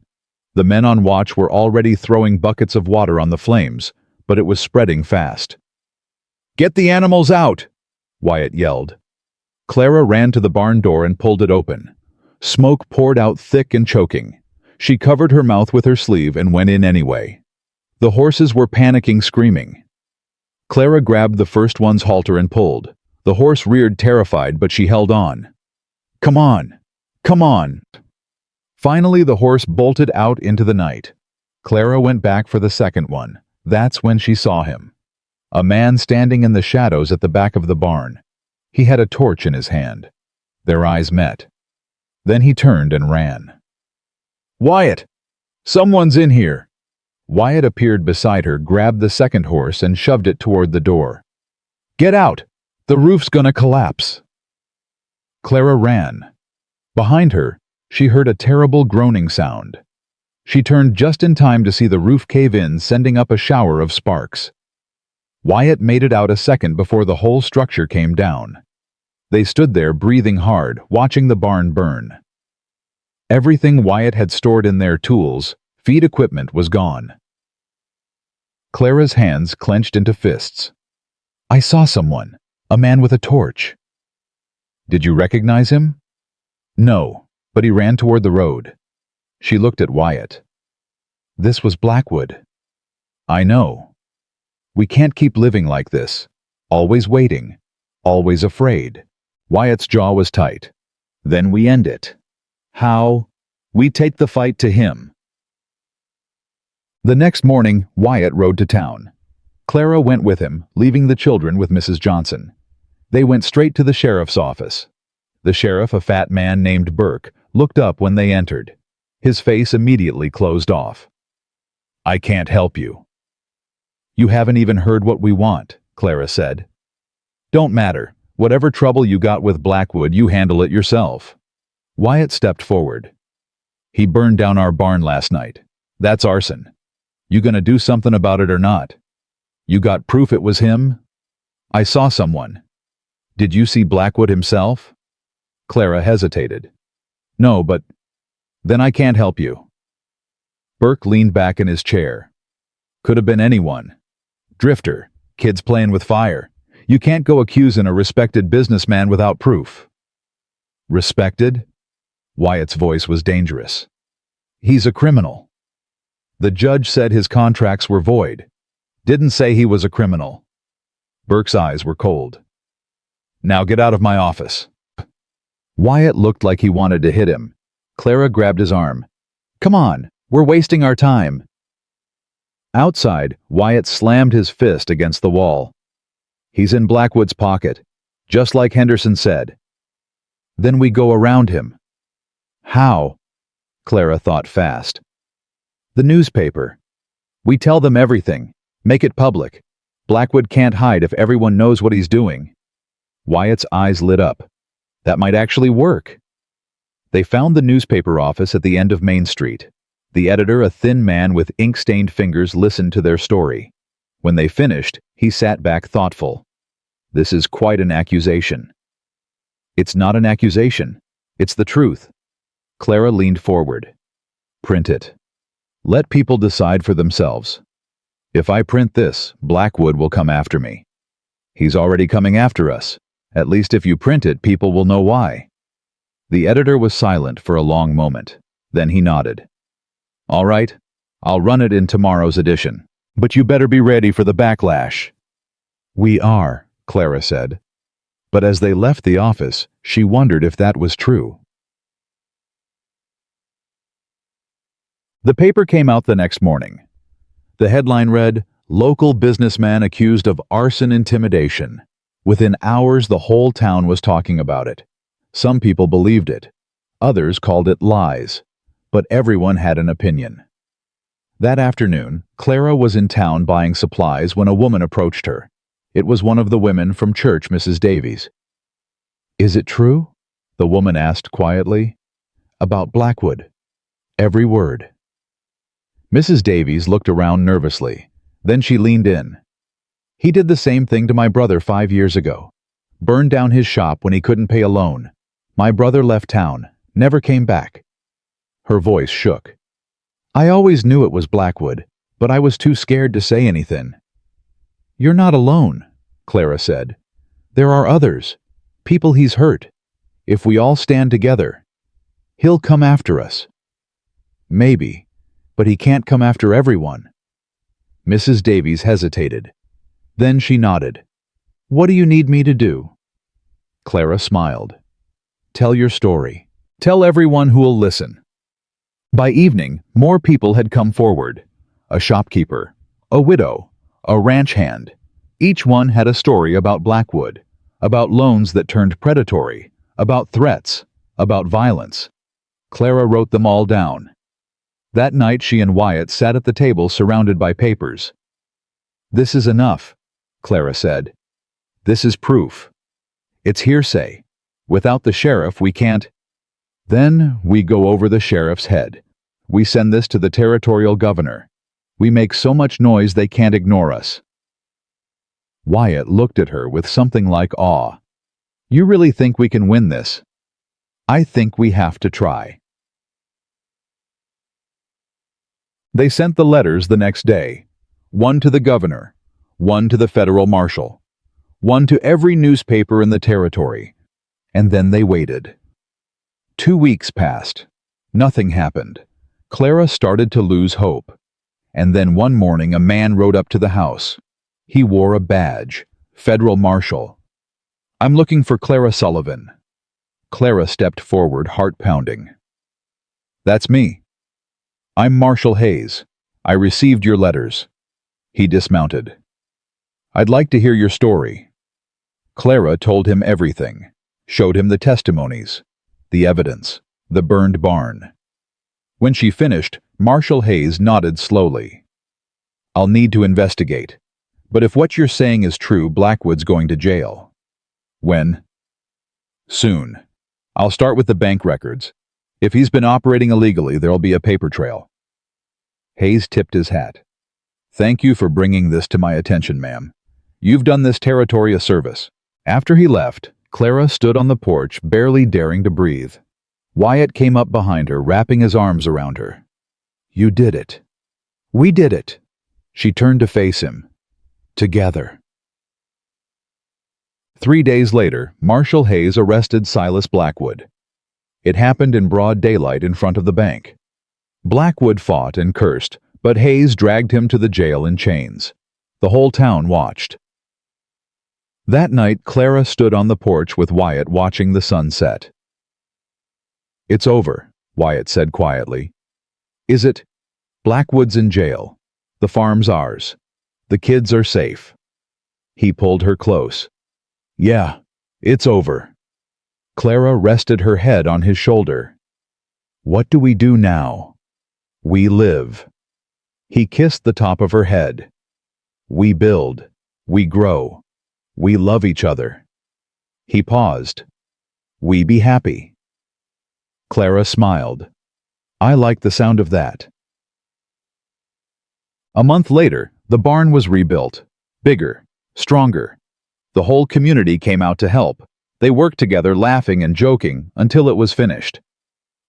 Speaker 1: The men on watch were already throwing buckets of water on the flames, but it was spreading fast. Get the animals out! Wyatt yelled. Clara ran to the barn door and pulled it open. Smoke poured out thick and choking. She covered her mouth with her sleeve and went in anyway. The horses were panicking, screaming. Clara grabbed the first one's halter and pulled. The horse reared terrified, but she held on. Come on! Come on! Finally, the horse bolted out into the night. Clara went back for the second one. That's when she saw him. A man standing in the shadows at the back of the barn. He had a torch in his hand. Their eyes met. Then he turned and ran. Wyatt! Someone's in here! Wyatt appeared beside her, grabbed the second horse and shoved it toward the door. Get out! The roof's gonna collapse! Clara ran. Behind her, she heard a terrible groaning sound. She turned just in time to see the roof cave in, sending up a shower of sparks. Wyatt made it out a second before the whole structure came down. They stood there, breathing hard, watching the barn burn. Everything Wyatt had stored in their tools, feed equipment, was gone. Clara's hands clenched into fists. I saw someone, a man with a torch. Did you recognize him? No, but he ran toward the road. She looked at Wyatt. This was Blackwood. I know. We can't keep living like this, always waiting, always afraid. Wyatt's jaw was tight. Then we end it. How? We take the fight to him. The next morning, Wyatt rode to town. Clara went with him, leaving the children with Mrs. Johnson. They went straight to the sheriff's office. The sheriff, a fat man named Burke, looked up when they entered. His face immediately closed off. I can't help you. You haven't even heard what we want, Clara said. Don't matter. Whatever trouble you got with Blackwood, you handle it yourself. Wyatt stepped forward. He burned down our barn last night. That's arson. You gonna do something about it or not? You got proof it was him? I saw someone. Did you see Blackwood himself? Clara hesitated. No, but... Then I can't help you. Burke leaned back in his chair. Could have been anyone. Drifter, kids playing with fire. You can't go accusing a respected businessman without proof. Respected? Wyatt's voice was dangerous. He's a criminal. The judge said his contracts were void. Didn't say he was a criminal. Burke's eyes were cold. Now get out of my office. Wyatt looked like he wanted to hit him. Clara grabbed his arm. Come on, we're wasting our time. Outside, Wyatt slammed his fist against the wall. He's in Blackwood's pocket, just like Henderson said. Then we go around him. How? Clara thought fast. The newspaper. We tell them everything. Make it public. Blackwood can't hide if everyone knows what he's doing. Wyatt's eyes lit up. That might actually work. They found the newspaper office at the end of Main Street. The editor, a thin man with ink-stained fingers, listened to their story. When they finished, he sat back thoughtful. This is quite an accusation." "It's not an accusation. It's the truth." Clara leaned forward. "Print it. Let people decide for themselves. If I print this, Blackwood will come after me. He's already coming after us. At least if you print it, people will know why." The editor was silent for a long moment. Then he nodded. "All right, I'll run it in tomorrow's edition. But you better be ready for the backlash." "We are," Clara said. But as they left the office, she wondered if that was true. The paper came out the next morning. The headline read, "Local businessman accused of arson intimidation." Within hours, the whole town was talking about it. Some people believed it. Others called it lies. But everyone had an opinion. That afternoon, Clara was in town buying supplies when a woman approached her. It was one of the women from church, Mrs. Davies. "Is it true?" the woman asked quietly. "About Blackwood?" "Every word." Mrs. Davies looked around nervously. Then she leaned in. "He did the same thing to my brother 5 years ago. Burned down his shop when he couldn't pay a loan. My brother left town, never came back." Her voice shook. "I always knew it was Blackwood, but I was too scared to say anything." "You're not alone," Clara said. "There are others, people he's hurt. If we all stand together, he'll come after us." "Maybe, but he can't come after everyone." Mrs. Davies hesitated. Then she nodded. "What do you need me to do?" Clara smiled. "Tell your story. Tell everyone who'll listen." By evening, more people had come forward. A shopkeeper, a widow, a ranch hand. Each one had a story about Blackwood, about loans that turned predatory, about threats, about violence. Clara wrote them all down. That night she and Wyatt sat at the table surrounded by papers. "This is enough," Clara said. "This is proof. It's hearsay. Without the sheriff, we can't." "Then we go over the sheriff's head. We send this to the territorial governor. We make so much noise they can't ignore us." Wyatt looked at her with something like awe. "You really think we can win this?" "I think we have to try." They sent the letters the next day. One to the governor, one to the federal marshal, one to every newspaper in the territory. And then they waited. 2 weeks passed. Nothing happened. Clara started to lose hope. And then one morning a man rode up to the house. He wore a badge, federal marshal. "I'm looking for Clara Sullivan." Clara stepped forward, heart pounding. "That's me. I'm Marshal Hayes. I received your letters." He dismounted. "I'd like to hear your story." Clara told him everything, showed him the testimonies, the evidence, the burned barn. When she finished, Marshal Hayes nodded slowly. "I'll need to investigate. But if what you're saying is true, Blackwood's going to jail." "When?" "Soon. I'll start with the bank records. If he's been operating illegally, there'll be a paper trail." Hayes tipped his hat. "Thank you for bringing this to my attention, ma'am. You've done this territory a service." After he left, Clara stood on the porch, barely daring to breathe. Wyatt came up behind her, wrapping his arms around her. "You did it. We did it." She turned to face him. "Together." 3 days later, Marshal Hayes arrested Silas Blackwood. It happened in broad daylight in front of the bank. Blackwood fought and cursed, but Hayes dragged him to the jail in chains. The whole town watched. That night, Clara stood on the porch with Wyatt watching the sun set. "It's over," Wyatt said quietly. "Is it? Blackwood's in jail. The farm's ours. The kids are safe." He pulled her close. "Yeah, it's over." Clara rested her head on his shoulder. "What do we do now?" "We live." He kissed the top of her head. "We build. We grow. We love each other." He paused. "We be happy." Clara smiled. "I like the sound of that." A month later, the barn was rebuilt. Bigger, stronger. The whole community came out to help. They worked together, laughing and joking, until it was finished.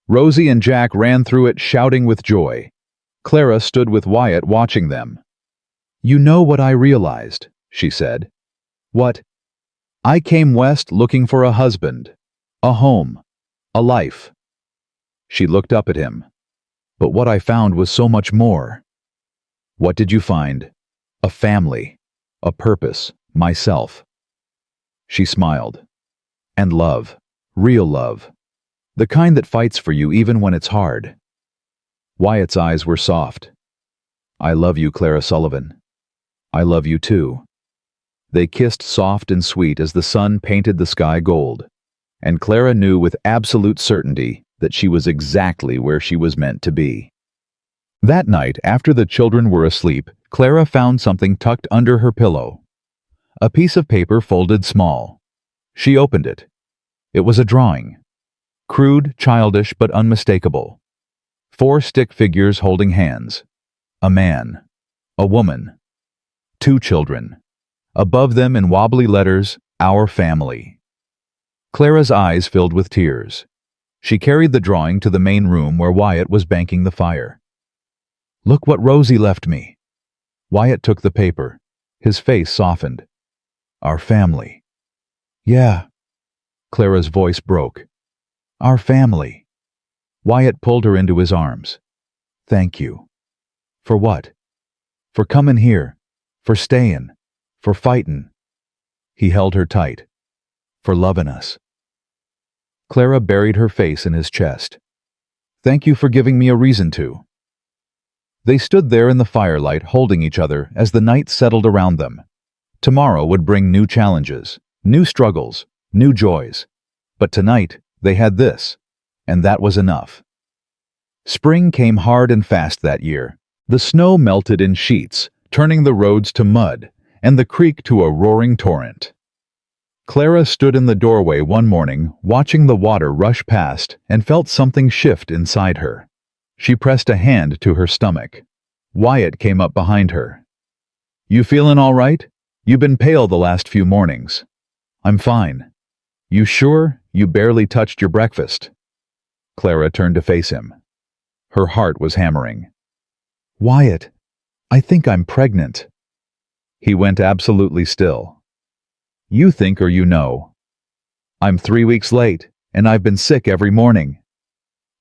Speaker 1: Rosie and Jack ran through it, shouting with joy. Clara stood with Wyatt, watching them. "You know what I realized," she said. "What? I came west looking for a husband, a home, a life." She looked up at him. "But what I found was so much more." "What did you find?" "A family, a purpose, myself." She smiled. "And love, real love. The kind that fights for you even when it's hard." Wyatt's eyes were soft. "I love you, Clara Sullivan. I love you too." They kissed soft and sweet as the sun painted the sky gold, and Clara knew with absolute certainty that she was exactly where she was meant to be. That night, after the children were asleep, Clara found something tucked under her pillow. A piece of paper folded small. She opened it. It was a drawing. Crude, childish, but unmistakable. 4 stick figures holding hands. A man. A woman. 2 children. Above them in wobbly letters, "Our family." Clara's eyes filled with tears. She carried the drawing to the main room where Wyatt was banking the fire. "Look what Rosie left me." Wyatt took the paper. His face softened. "Our family." "Yeah." Clara's voice broke. "Our family." Wyatt pulled her into his arms. "Thank you." "For what?" "For comin' here. For stayin'. For fightin'." He held her tight. "For lovin' us." Clara buried her face in his chest. "Thank you for giving me a reason to." They stood there in the firelight, holding each other as the night settled around them. Tomorrow would bring new challenges, new struggles, new joys. But tonight, they had this, and that was enough. Spring came hard and fast that year. The snow melted in sheets, turning the roads to mud, and the creek to a roaring torrent. Clara stood in the doorway one morning, watching the water rush past, and felt something shift inside her. She pressed a hand to her stomach. Wyatt came up behind her. "You feelin' all right? You've been pale the last few mornings." "I'm fine." "You sure? You barely touched your breakfast." Clara turned to face him. Her heart was hammering. "Wyatt, I think I'm pregnant." He went absolutely still. "You think or you know?" "I'm 3 weeks late, and I've been sick every morning."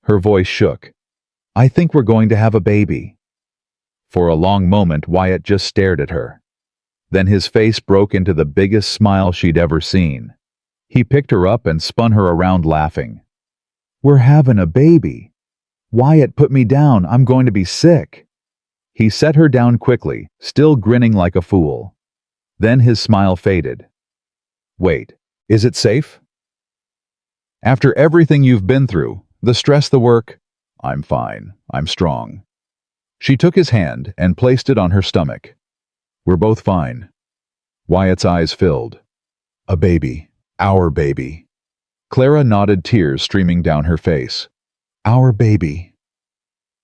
Speaker 1: Her voice shook. "I think we're going to have a baby." For a long moment, Wyatt just stared at her. Then his face broke into the biggest smile she'd ever seen. He picked her up and spun her around, laughing. "We're having a baby. Wyatt, put me down. I'm going to be sick." He set her down quickly, still grinning like a fool. Then his smile faded. "Wait, is it safe?" "After everything you've been through, the stress, the work—" "I'm fine. I'm strong." She took his hand and placed it on her stomach. "We're both fine." Wyatt's eyes filled. "A baby. Our baby." Clara nodded, tears streaming down her face. "Our baby."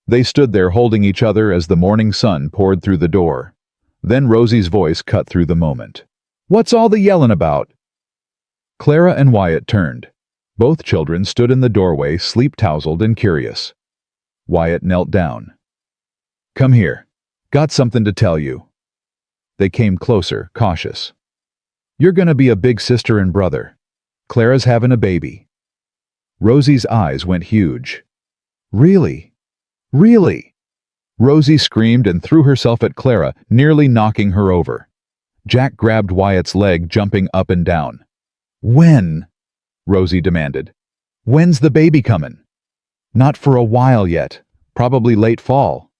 Speaker 1: They stood there holding each other as the morning sun poured through the door. Then Rosie's voice cut through the moment. "What's all the yellin' about?" Clara and Wyatt turned. Both children stood in the doorway, sleep-tousled and curious. Wyatt knelt down. "Come here. Got something to tell you." They came closer, cautious. "You're gonna be a big sister and brother. Clara's having a baby." Rosie's eyes went huge. "Really? Really?" Rosie screamed and threw herself at Clara, nearly knocking her over. Jack grabbed Wyatt's leg, jumping up and down. "When?" Rosie demanded. "When's the baby comin'?" "Not for a while yet. Probably late fall."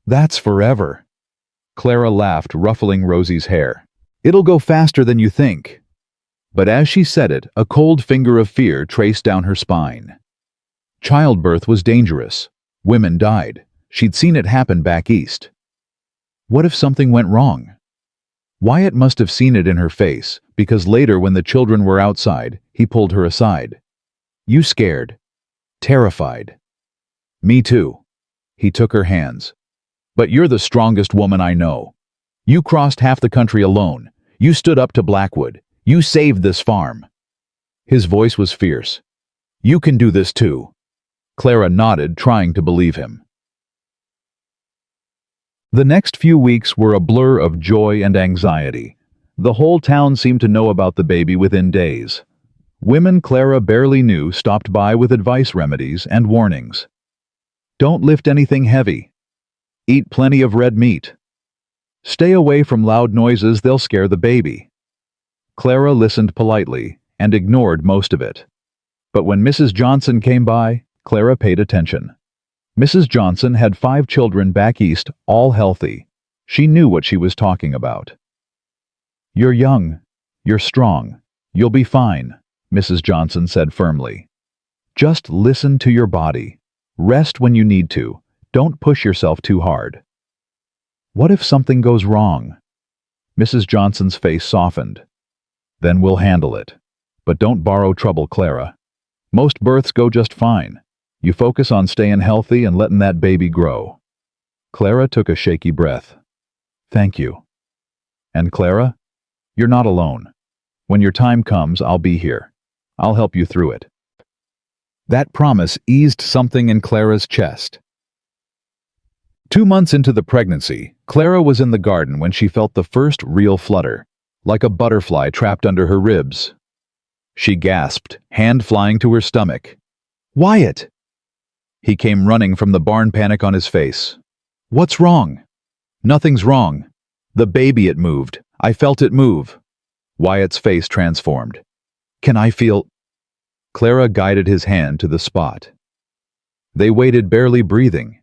Speaker 1: "That's forever." Clara laughed, ruffling Rosie's hair. "It'll go faster than you think." But as she said it, a cold finger of fear traced down her spine. Childbirth was dangerous. Women died. She'd seen it happen back east. What if something went wrong? Wyatt must have seen it in her face, because later when the children were outside, he pulled her aside. "You scared? Terrified?" "Me too." He took her hands. "But you're the strongest woman I know. You crossed half the country alone. You stood up to Blackwood. You saved this farm." His voice was fierce. "You can do this too." Clara nodded, trying to believe him. The next few weeks were a blur of joy and anxiety. The whole town seemed to know about the baby within days. Women Clara barely knew stopped by with advice, remedies, and warnings. Don't lift anything heavy. Eat plenty of red meat. Stay away from loud noises, they'll scare the baby. Clara listened politely and ignored most of it. But when Mrs. Johnson came by, Clara paid attention. Mrs. Johnson had 5 children back east, all healthy. She knew what she was talking about. "You're young. You're strong. You'll be fine," Mrs. Johnson said firmly. "Just listen to your body. Rest when you need to. Don't push yourself too hard." "What if something goes wrong?" Mrs. Johnson's face softened. "Then we'll handle it. But don't borrow trouble, Clara. Most births go just fine. You focus on staying healthy and letting that baby grow." Clara took a shaky breath. "Thank you." "And Clara, you're not alone. When your time comes, I'll be here. I'll help you through it." That promise eased something in Clara's chest. 2 months into the pregnancy, Clara was in the garden when she felt the first real flutter, like a butterfly trapped under her ribs. She gasped, hand flying to her stomach. "Wyatt!" He came running from the barn, panic on his face. "What's wrong?" "Nothing's wrong. The baby, it moved. I felt it move." Wyatt's face transformed. "Can I feel—" Clara guided his hand to the spot. They waited, barely breathing.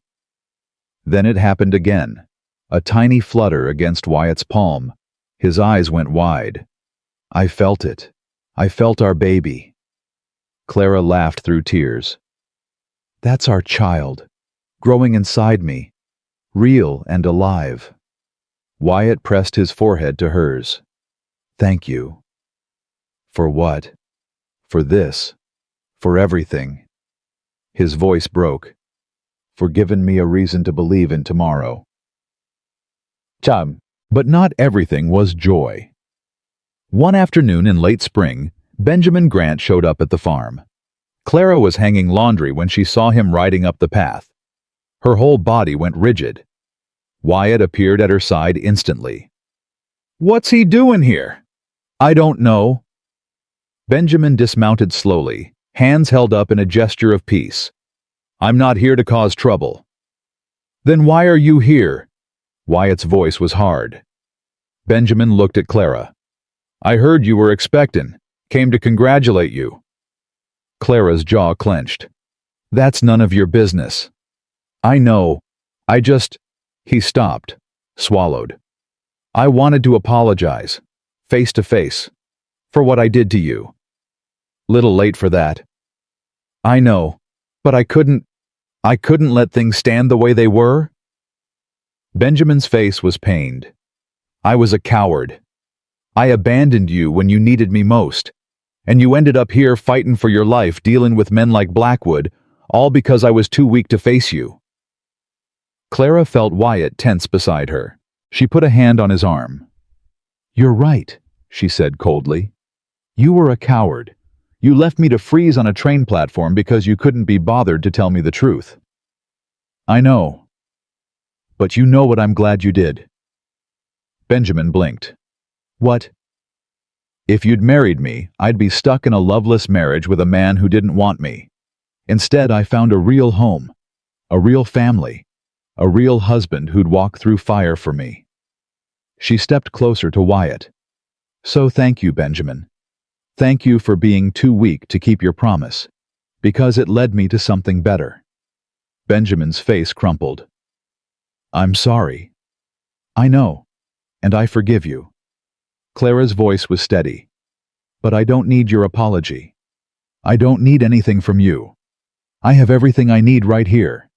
Speaker 1: Then it happened again. A tiny flutter against Wyatt's palm. His eyes went wide. "I felt it. I felt our baby." Clara laughed through tears. "That's our child, growing inside me, real and alive." Wyatt pressed his forehead to hers. "Thank you." "For what?" "For this. For everything." His voice broke. "For giving me a reason to believe in tomorrow." But not everything was joy. One afternoon in late spring, Benjamin Grant showed up at the farm. Clara was hanging laundry when she saw him riding up the path. Her whole body went rigid. Wyatt appeared at her side instantly. "What's he doing here?" "I don't know." Benjamin dismounted slowly, hands held up in a gesture of peace. "I'm not here to cause trouble." "Then why are you here?" Wyatt's voice was hard. Benjamin looked at Clara. "I heard you were expecting. Came to congratulate you." Clara's jaw clenched. "That's none of your business." "I know. I just—" He stopped, swallowed. "I wanted to apologize, face to face, for what I did to you." "Little late for that." "I know, but I couldn't let things stand the way they were." Benjamin's face was pained. "I was a coward. I abandoned you when you needed me most, and you ended up here fighting for your life, dealing with men like Blackwood, all because I was too weak to face you." Clara felt Wyatt tense beside her. She put a hand on his arm. "You're right," she said coldly. "You were a coward. You left me to freeze on a train platform because you couldn't be bothered to tell me the truth." "I know. But you know what I'm glad you did." Benjamin blinked. "What?" "If you'd married me, I'd be stuck in a loveless marriage with a man who didn't want me. Instead, I found a real home, a real family, a real husband who'd walk through fire for me." She stepped closer to Wyatt. "So thank you, Benjamin. Thank you for being too weak to keep your promise, because it led me to something better." Benjamin's face crumpled. "I'm sorry." "I know, and I forgive you." Clara's voice was steady. "But I don't need your apology. I don't need anything from you. I have everything I need right here."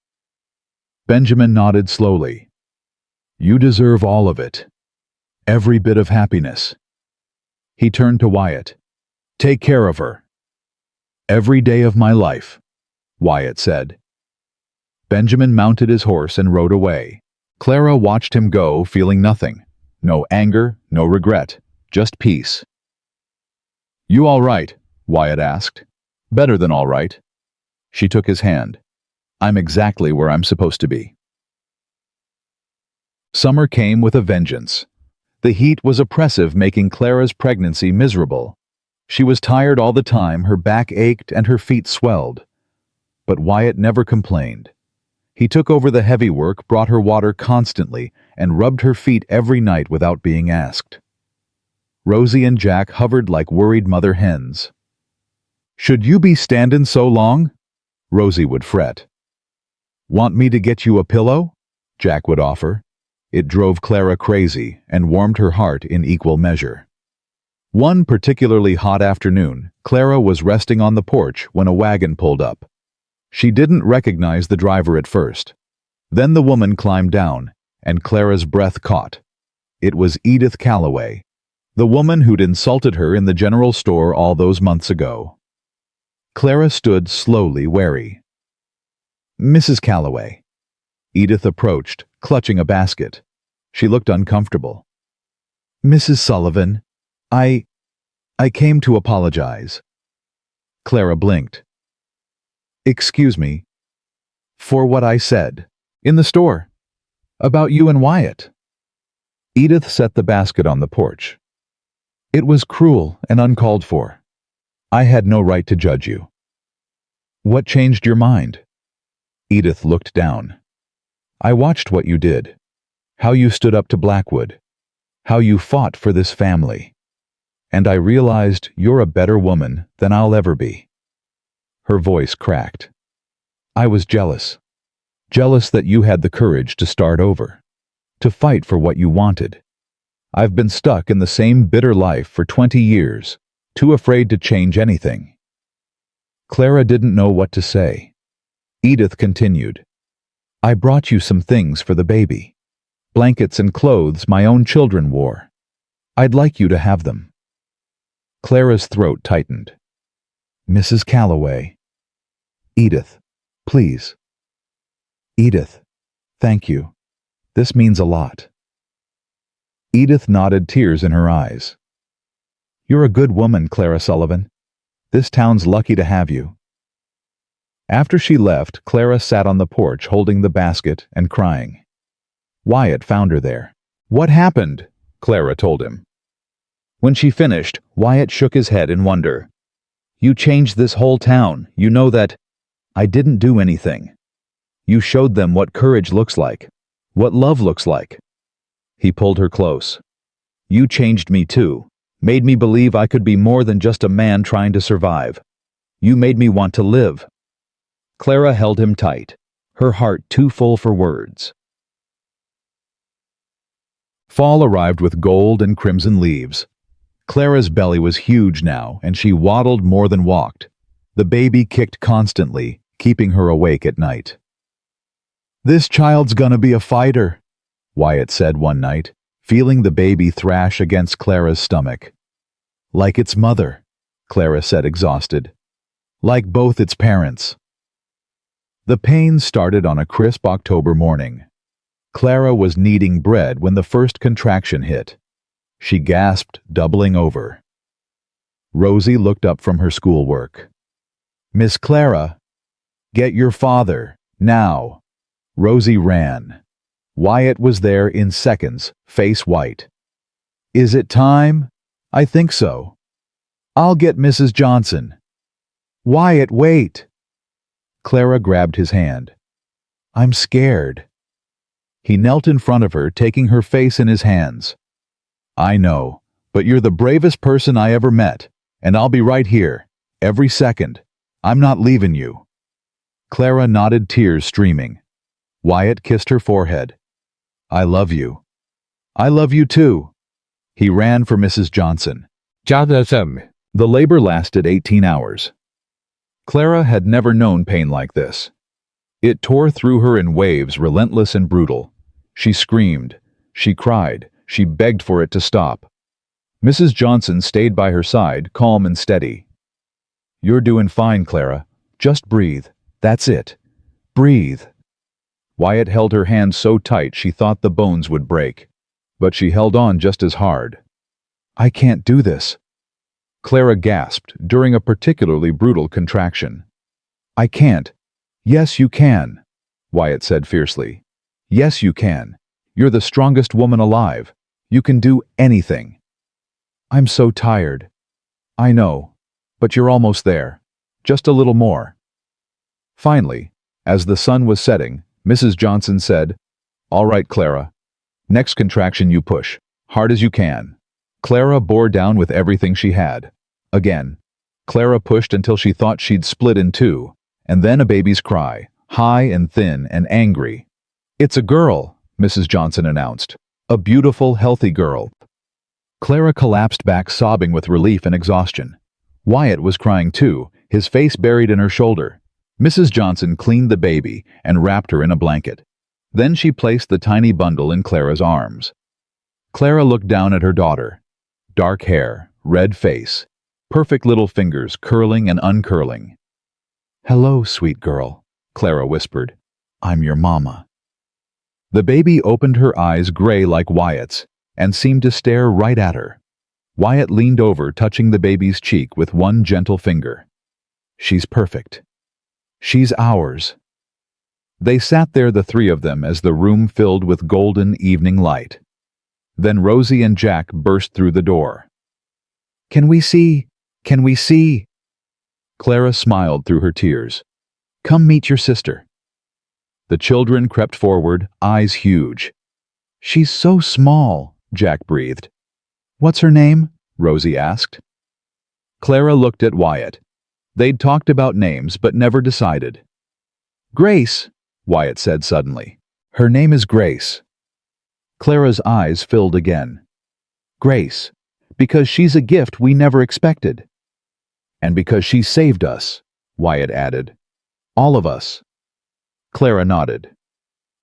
Speaker 1: Benjamin nodded slowly. "You deserve all of it. Every bit of happiness." He turned to Wyatt. "Take care of her." "Every day of my life," Wyatt said. Benjamin mounted his horse and rode away. Clara watched him go, feeling nothing. No anger, no regret, Just peace. You all right? Wyatt asked. Better than all right. She took his hand. I'm exactly where I'm supposed to be. Summer came with a vengeance. The heat was oppressive, making Clara's pregnancy miserable. She was tired all the time, her back ached and her feet swelled. But Wyatt never complained. He took over the heavy work, brought her water constantly, and rubbed her feet every night without being asked. Rosie and Jack hovered like worried mother hens. Should you be standin' so long? Rosie would fret. Want me to get you a pillow? Jack would offer. It drove Clara crazy and warmed her heart in equal measure. One particularly hot afternoon, Clara was resting on the porch when a wagon pulled up. She didn't recognize the driver at first. Then the woman climbed down, and Clara's breath caught. It was Edith Calloway, the woman who'd insulted her in the general store all those months ago. Clara stood slowly, wary. Mrs. Calloway. Edith approached, clutching a basket. She looked uncomfortable. Mrs. Sullivan, I came to apologize. Clara blinked. Excuse me. For what I said. In the store. About you and Wyatt. Edith set the basket on the porch. It was cruel and uncalled for. I had no right to judge you. What changed your mind? Edith looked down. I watched what you did. How you stood up to Blackwood. How you fought for this family. And I realized you're a better woman than I'll ever be. Her voice cracked. I was jealous. Jealous that you had the courage to start over. To fight for what you wanted. I've been stuck in the same bitter life for 20 years, too afraid to change anything. Clara didn't know what to say. Edith continued. I brought you some things for the baby. Blankets and clothes my own children wore. I'd like you to have them. Clara's throat tightened. Mrs. Calloway. Edith, please. Edith, thank you. This means a lot. Edith nodded, tears in her eyes. You're a good woman, Clara Sullivan. This town's lucky to have you. After she left, Clara sat on the porch holding the basket and crying. Wyatt found her there. What happened? Clara told him. When she finished, Wyatt shook his head in wonder. You changed this whole town. You know that. I didn't do anything. You showed them what courage looks like, what love looks like. He pulled her close. You changed me too, made me believe I could be more than just a man trying to survive. You made me want to live. Clara held him tight, her heart too full for words. Fall arrived with gold and crimson leaves. Clara's belly was huge now, and she waddled more than walked. The baby kicked constantly, keeping her awake at night. This child's gonna be a fighter, Wyatt said one night, feeling the baby thrash against Clara's stomach. Like its mother, Clara said, exhausted. Like both its parents. The pain started on a crisp October morning. Clara was kneading bread when the first contraction hit. She gasped, doubling over. Rosie looked up from her schoolwork. Miss Clara, get your father, now. Rosie ran. Wyatt was there in seconds, face white. Is it time? I think so. I'll get Mrs. Johnson. Wyatt, wait. Clara grabbed his hand. I'm scared. He knelt in front of her, taking her face in his hands. I know, but you're the bravest person I ever met, and I'll be right here, every second. I'm not leaving you. Clara nodded, tears streaming. Wyatt kissed her forehead. I love you. I love you too. He ran for Mrs. Johnson. The labor lasted 18 hours. Clara had never known pain like this. It tore through her in waves, relentless and brutal. She screamed. She cried. She begged for it to stop. Mrs. Johnson stayed by her side, calm and steady. You're doing fine, Clara. Just breathe. That's it. Breathe. Wyatt held her hand so tight she thought the bones would break, but she held on just as hard. I can't do this. Clara gasped during a particularly brutal contraction. I can't. Yes, you can, Wyatt said fiercely. Yes, you can. You're the strongest woman alive. You can do anything. I'm so tired. I know, but you're almost there. Just a little more. Finally, as the sun was setting, Mrs. Johnson said, All right, Clara. Next contraction you push, hard as you can. Clara bore down with everything she had. Again, Clara pushed until she thought she'd split in two, and then a baby's cry, high and thin and angry. It's a girl, Mrs. Johnson announced. A beautiful, healthy girl. Clara collapsed back sobbing with relief and exhaustion. Wyatt was crying too, his face buried in her shoulder. Mrs. Johnson cleaned the baby and wrapped her in a blanket. Then she placed the tiny bundle in Clara's arms. Clara looked down at her daughter. Dark hair, red face, perfect little fingers curling and uncurling. Hello, sweet girl, Clara whispered. I'm your mama. The baby opened her eyes gray like Wyatt's and seemed to stare right at her. Wyatt leaned over, touching the baby's cheek with one gentle finger. She's perfect. She's ours. They sat there, the three of them, as the room filled with golden evening light. Then Rosie and Jack burst through the door. Can we see? Can we see? Clara smiled through her tears. Come meet your sister. The children crept forward, eyes huge. She's so small, Jack breathed. What's her name? Rosie asked. Clara looked at Wyatt. They'd talked about names but never decided. Grace, Wyatt said suddenly. Her name is Grace. Clara's eyes filled again. Grace, because she's a gift we never expected. And because she saved us, Wyatt added. All of us. Clara nodded.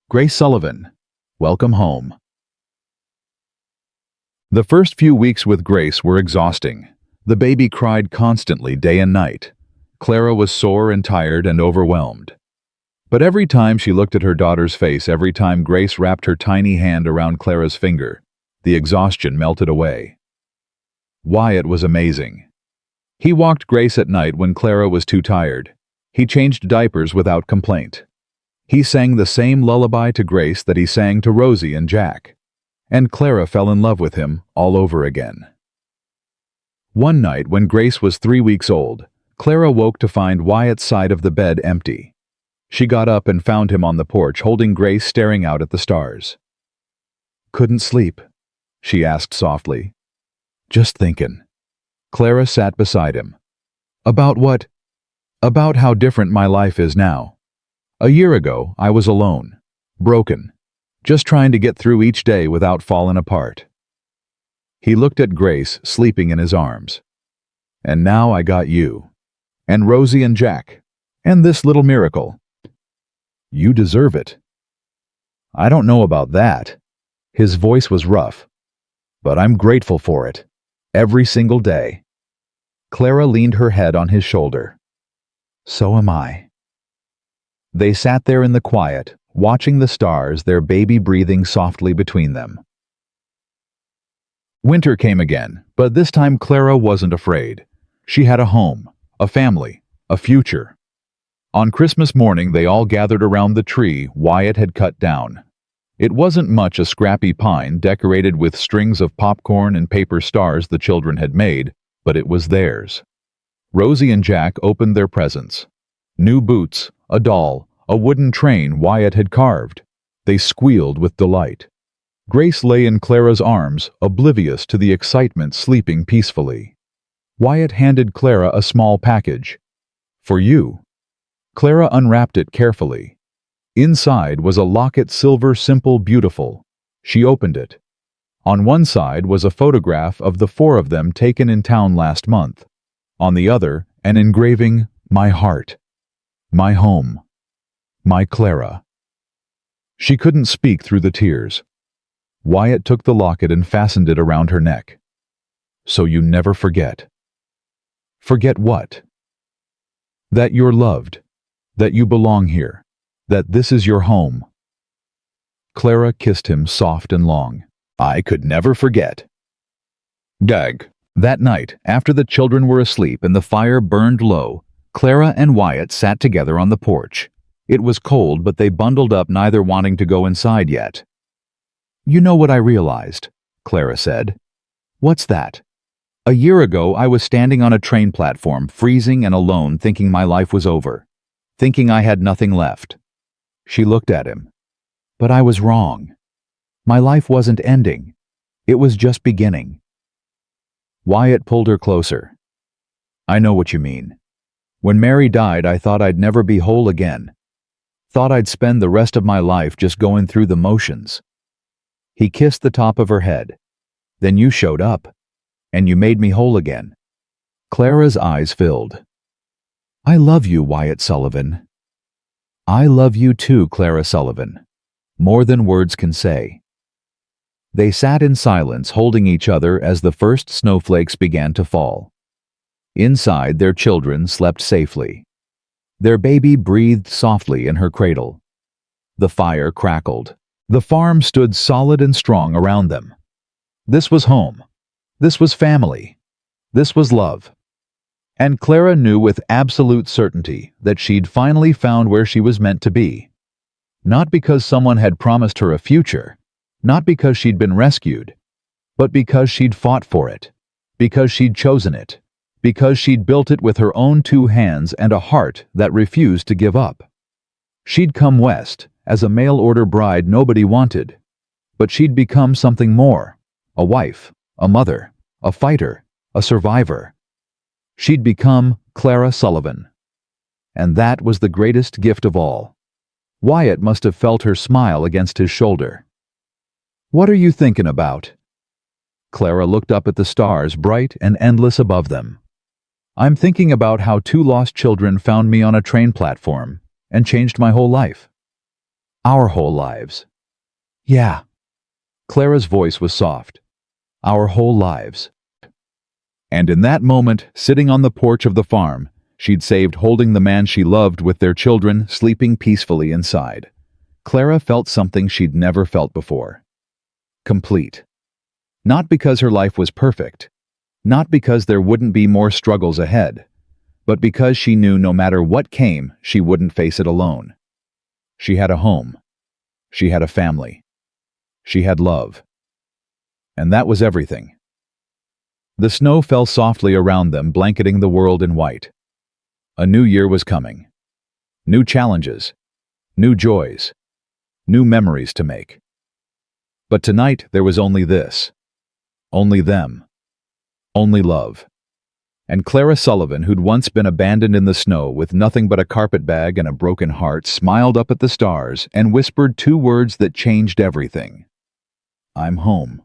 Speaker 1: Grace Sullivan, welcome home. The first few weeks with Grace were exhausting. The baby cried constantly day and night. Clara was sore and tired and overwhelmed. But every time she looked at her daughter's face, every time Grace wrapped her tiny hand around Clara's finger, the exhaustion melted away. Wyatt was amazing. He walked Grace at night when Clara was too tired. He changed diapers without complaint. He sang the same lullaby to Grace that he sang to Rosie and Jack. And Clara fell in love with him all over again. One night when Grace was 3 weeks old, Clara woke to find Wyatt's side of the bed empty. She got up and found him on the porch holding Grace, staring out at the stars. Couldn't sleep? She asked softly. Just thinking. Clara sat beside him. About what? About how different my life is now. A year ago, I was alone, broken, just trying to get through each day without falling apart. He looked at Grace, sleeping in his arms. And now I got you, and Rosie and Jack, and this little miracle. You deserve it. I don't know about that. His voice was rough. But I'm grateful for it. Every single day. Clara leaned her head on his shoulder. So am I. They sat there in the quiet, watching the stars, their baby breathing softly between them. Winter came again, but this time Clara wasn't afraid. She had a home, a family, a future. On Christmas morning, they all gathered around the tree Wyatt had cut down. It wasn't much, a scrappy pine decorated with strings of popcorn and paper stars the children had made, but it was theirs. Rosie and Jack opened their presents. New boots, a doll, a wooden train Wyatt had carved. They squealed with delight. Grace lay in Clara's arms, oblivious to the excitement, sleeping peacefully. Wyatt handed Clara a small package. For you. Clara unwrapped it carefully. Inside was a locket, silver, simple, beautiful. She opened it. On one side was a photograph of the four of them taken in town last month. On the other, an engraving, my heart, my home, my Clara. She couldn't speak through the tears. Wyatt took the locket and fastened it around her neck. So you never forget. Forget what? That you're loved, that you belong here, that this is your home. Clara kissed him soft and long. I could never forget. Dag. That night, after the children were asleep and the fire burned low, Clara and Wyatt sat together on the porch. It was cold, but they bundled up, neither wanting to go inside yet. "You know what I realized," Clara said. "What's that? A year ago, I was standing on a train platform, freezing and alone, thinking my life was over, thinking I had nothing left." She looked at him. "But I was wrong. My life wasn't ending. It was just beginning." Wyatt pulled her closer. "I know what you mean. When Mary died, I thought I'd never be whole again. Thought I'd spend the rest of my life just going through the motions." He kissed the top of her head. "Then you showed up, and you made me whole again." Clara's eyes filled. "I love you, Wyatt Sullivan." "I love you too, Clara Sullivan. More than words can say." They sat in silence, holding each other as the first snowflakes began to fall. Inside, their children slept safely. Their baby breathed softly in her cradle. The fire crackled. The farm stood solid and strong around them. This was home. This was family. This was love. And Clara knew with absolute certainty that she'd finally found where she was meant to be. Not because someone had promised her a future, not because she'd been rescued, but because she'd fought for it, because she'd chosen it, because she'd built it with her own two hands and a heart that refused to give up. She'd come west as a mail-order bride nobody wanted, but she'd become something more: a wife, a mother, a fighter, a survivor. She'd become Clara Sullivan. And that was the greatest gift of all. Wyatt must have felt her smile against his shoulder. "What are you thinking about?" Clara looked up at the stars, bright and endless above them. "I'm thinking about how two lost children found me on a train platform and changed my whole life. Our whole lives." "Yeah." Clara's voice was soft. "Our whole lives." And in that moment, sitting on the porch of the farm, she'd saved, holding the man she loved with their children sleeping peacefully inside, Clara felt something she'd never felt before. Complete. Not because her life was perfect, not because there wouldn't be more struggles ahead, but because she knew no matter what came, she wouldn't face it alone. She had a home. She had a family. She had love. And that was everything. The snow fell softly around them, blanketing the world in white. A new year was coming. New challenges. New joys. New memories to make. But tonight there was only this. Only them. Only love. And Clara Sullivan, who'd once been abandoned in the snow with nothing but a carpet bag and a broken heart, smiled up at the stars and whispered two words that changed everything. "I'm home."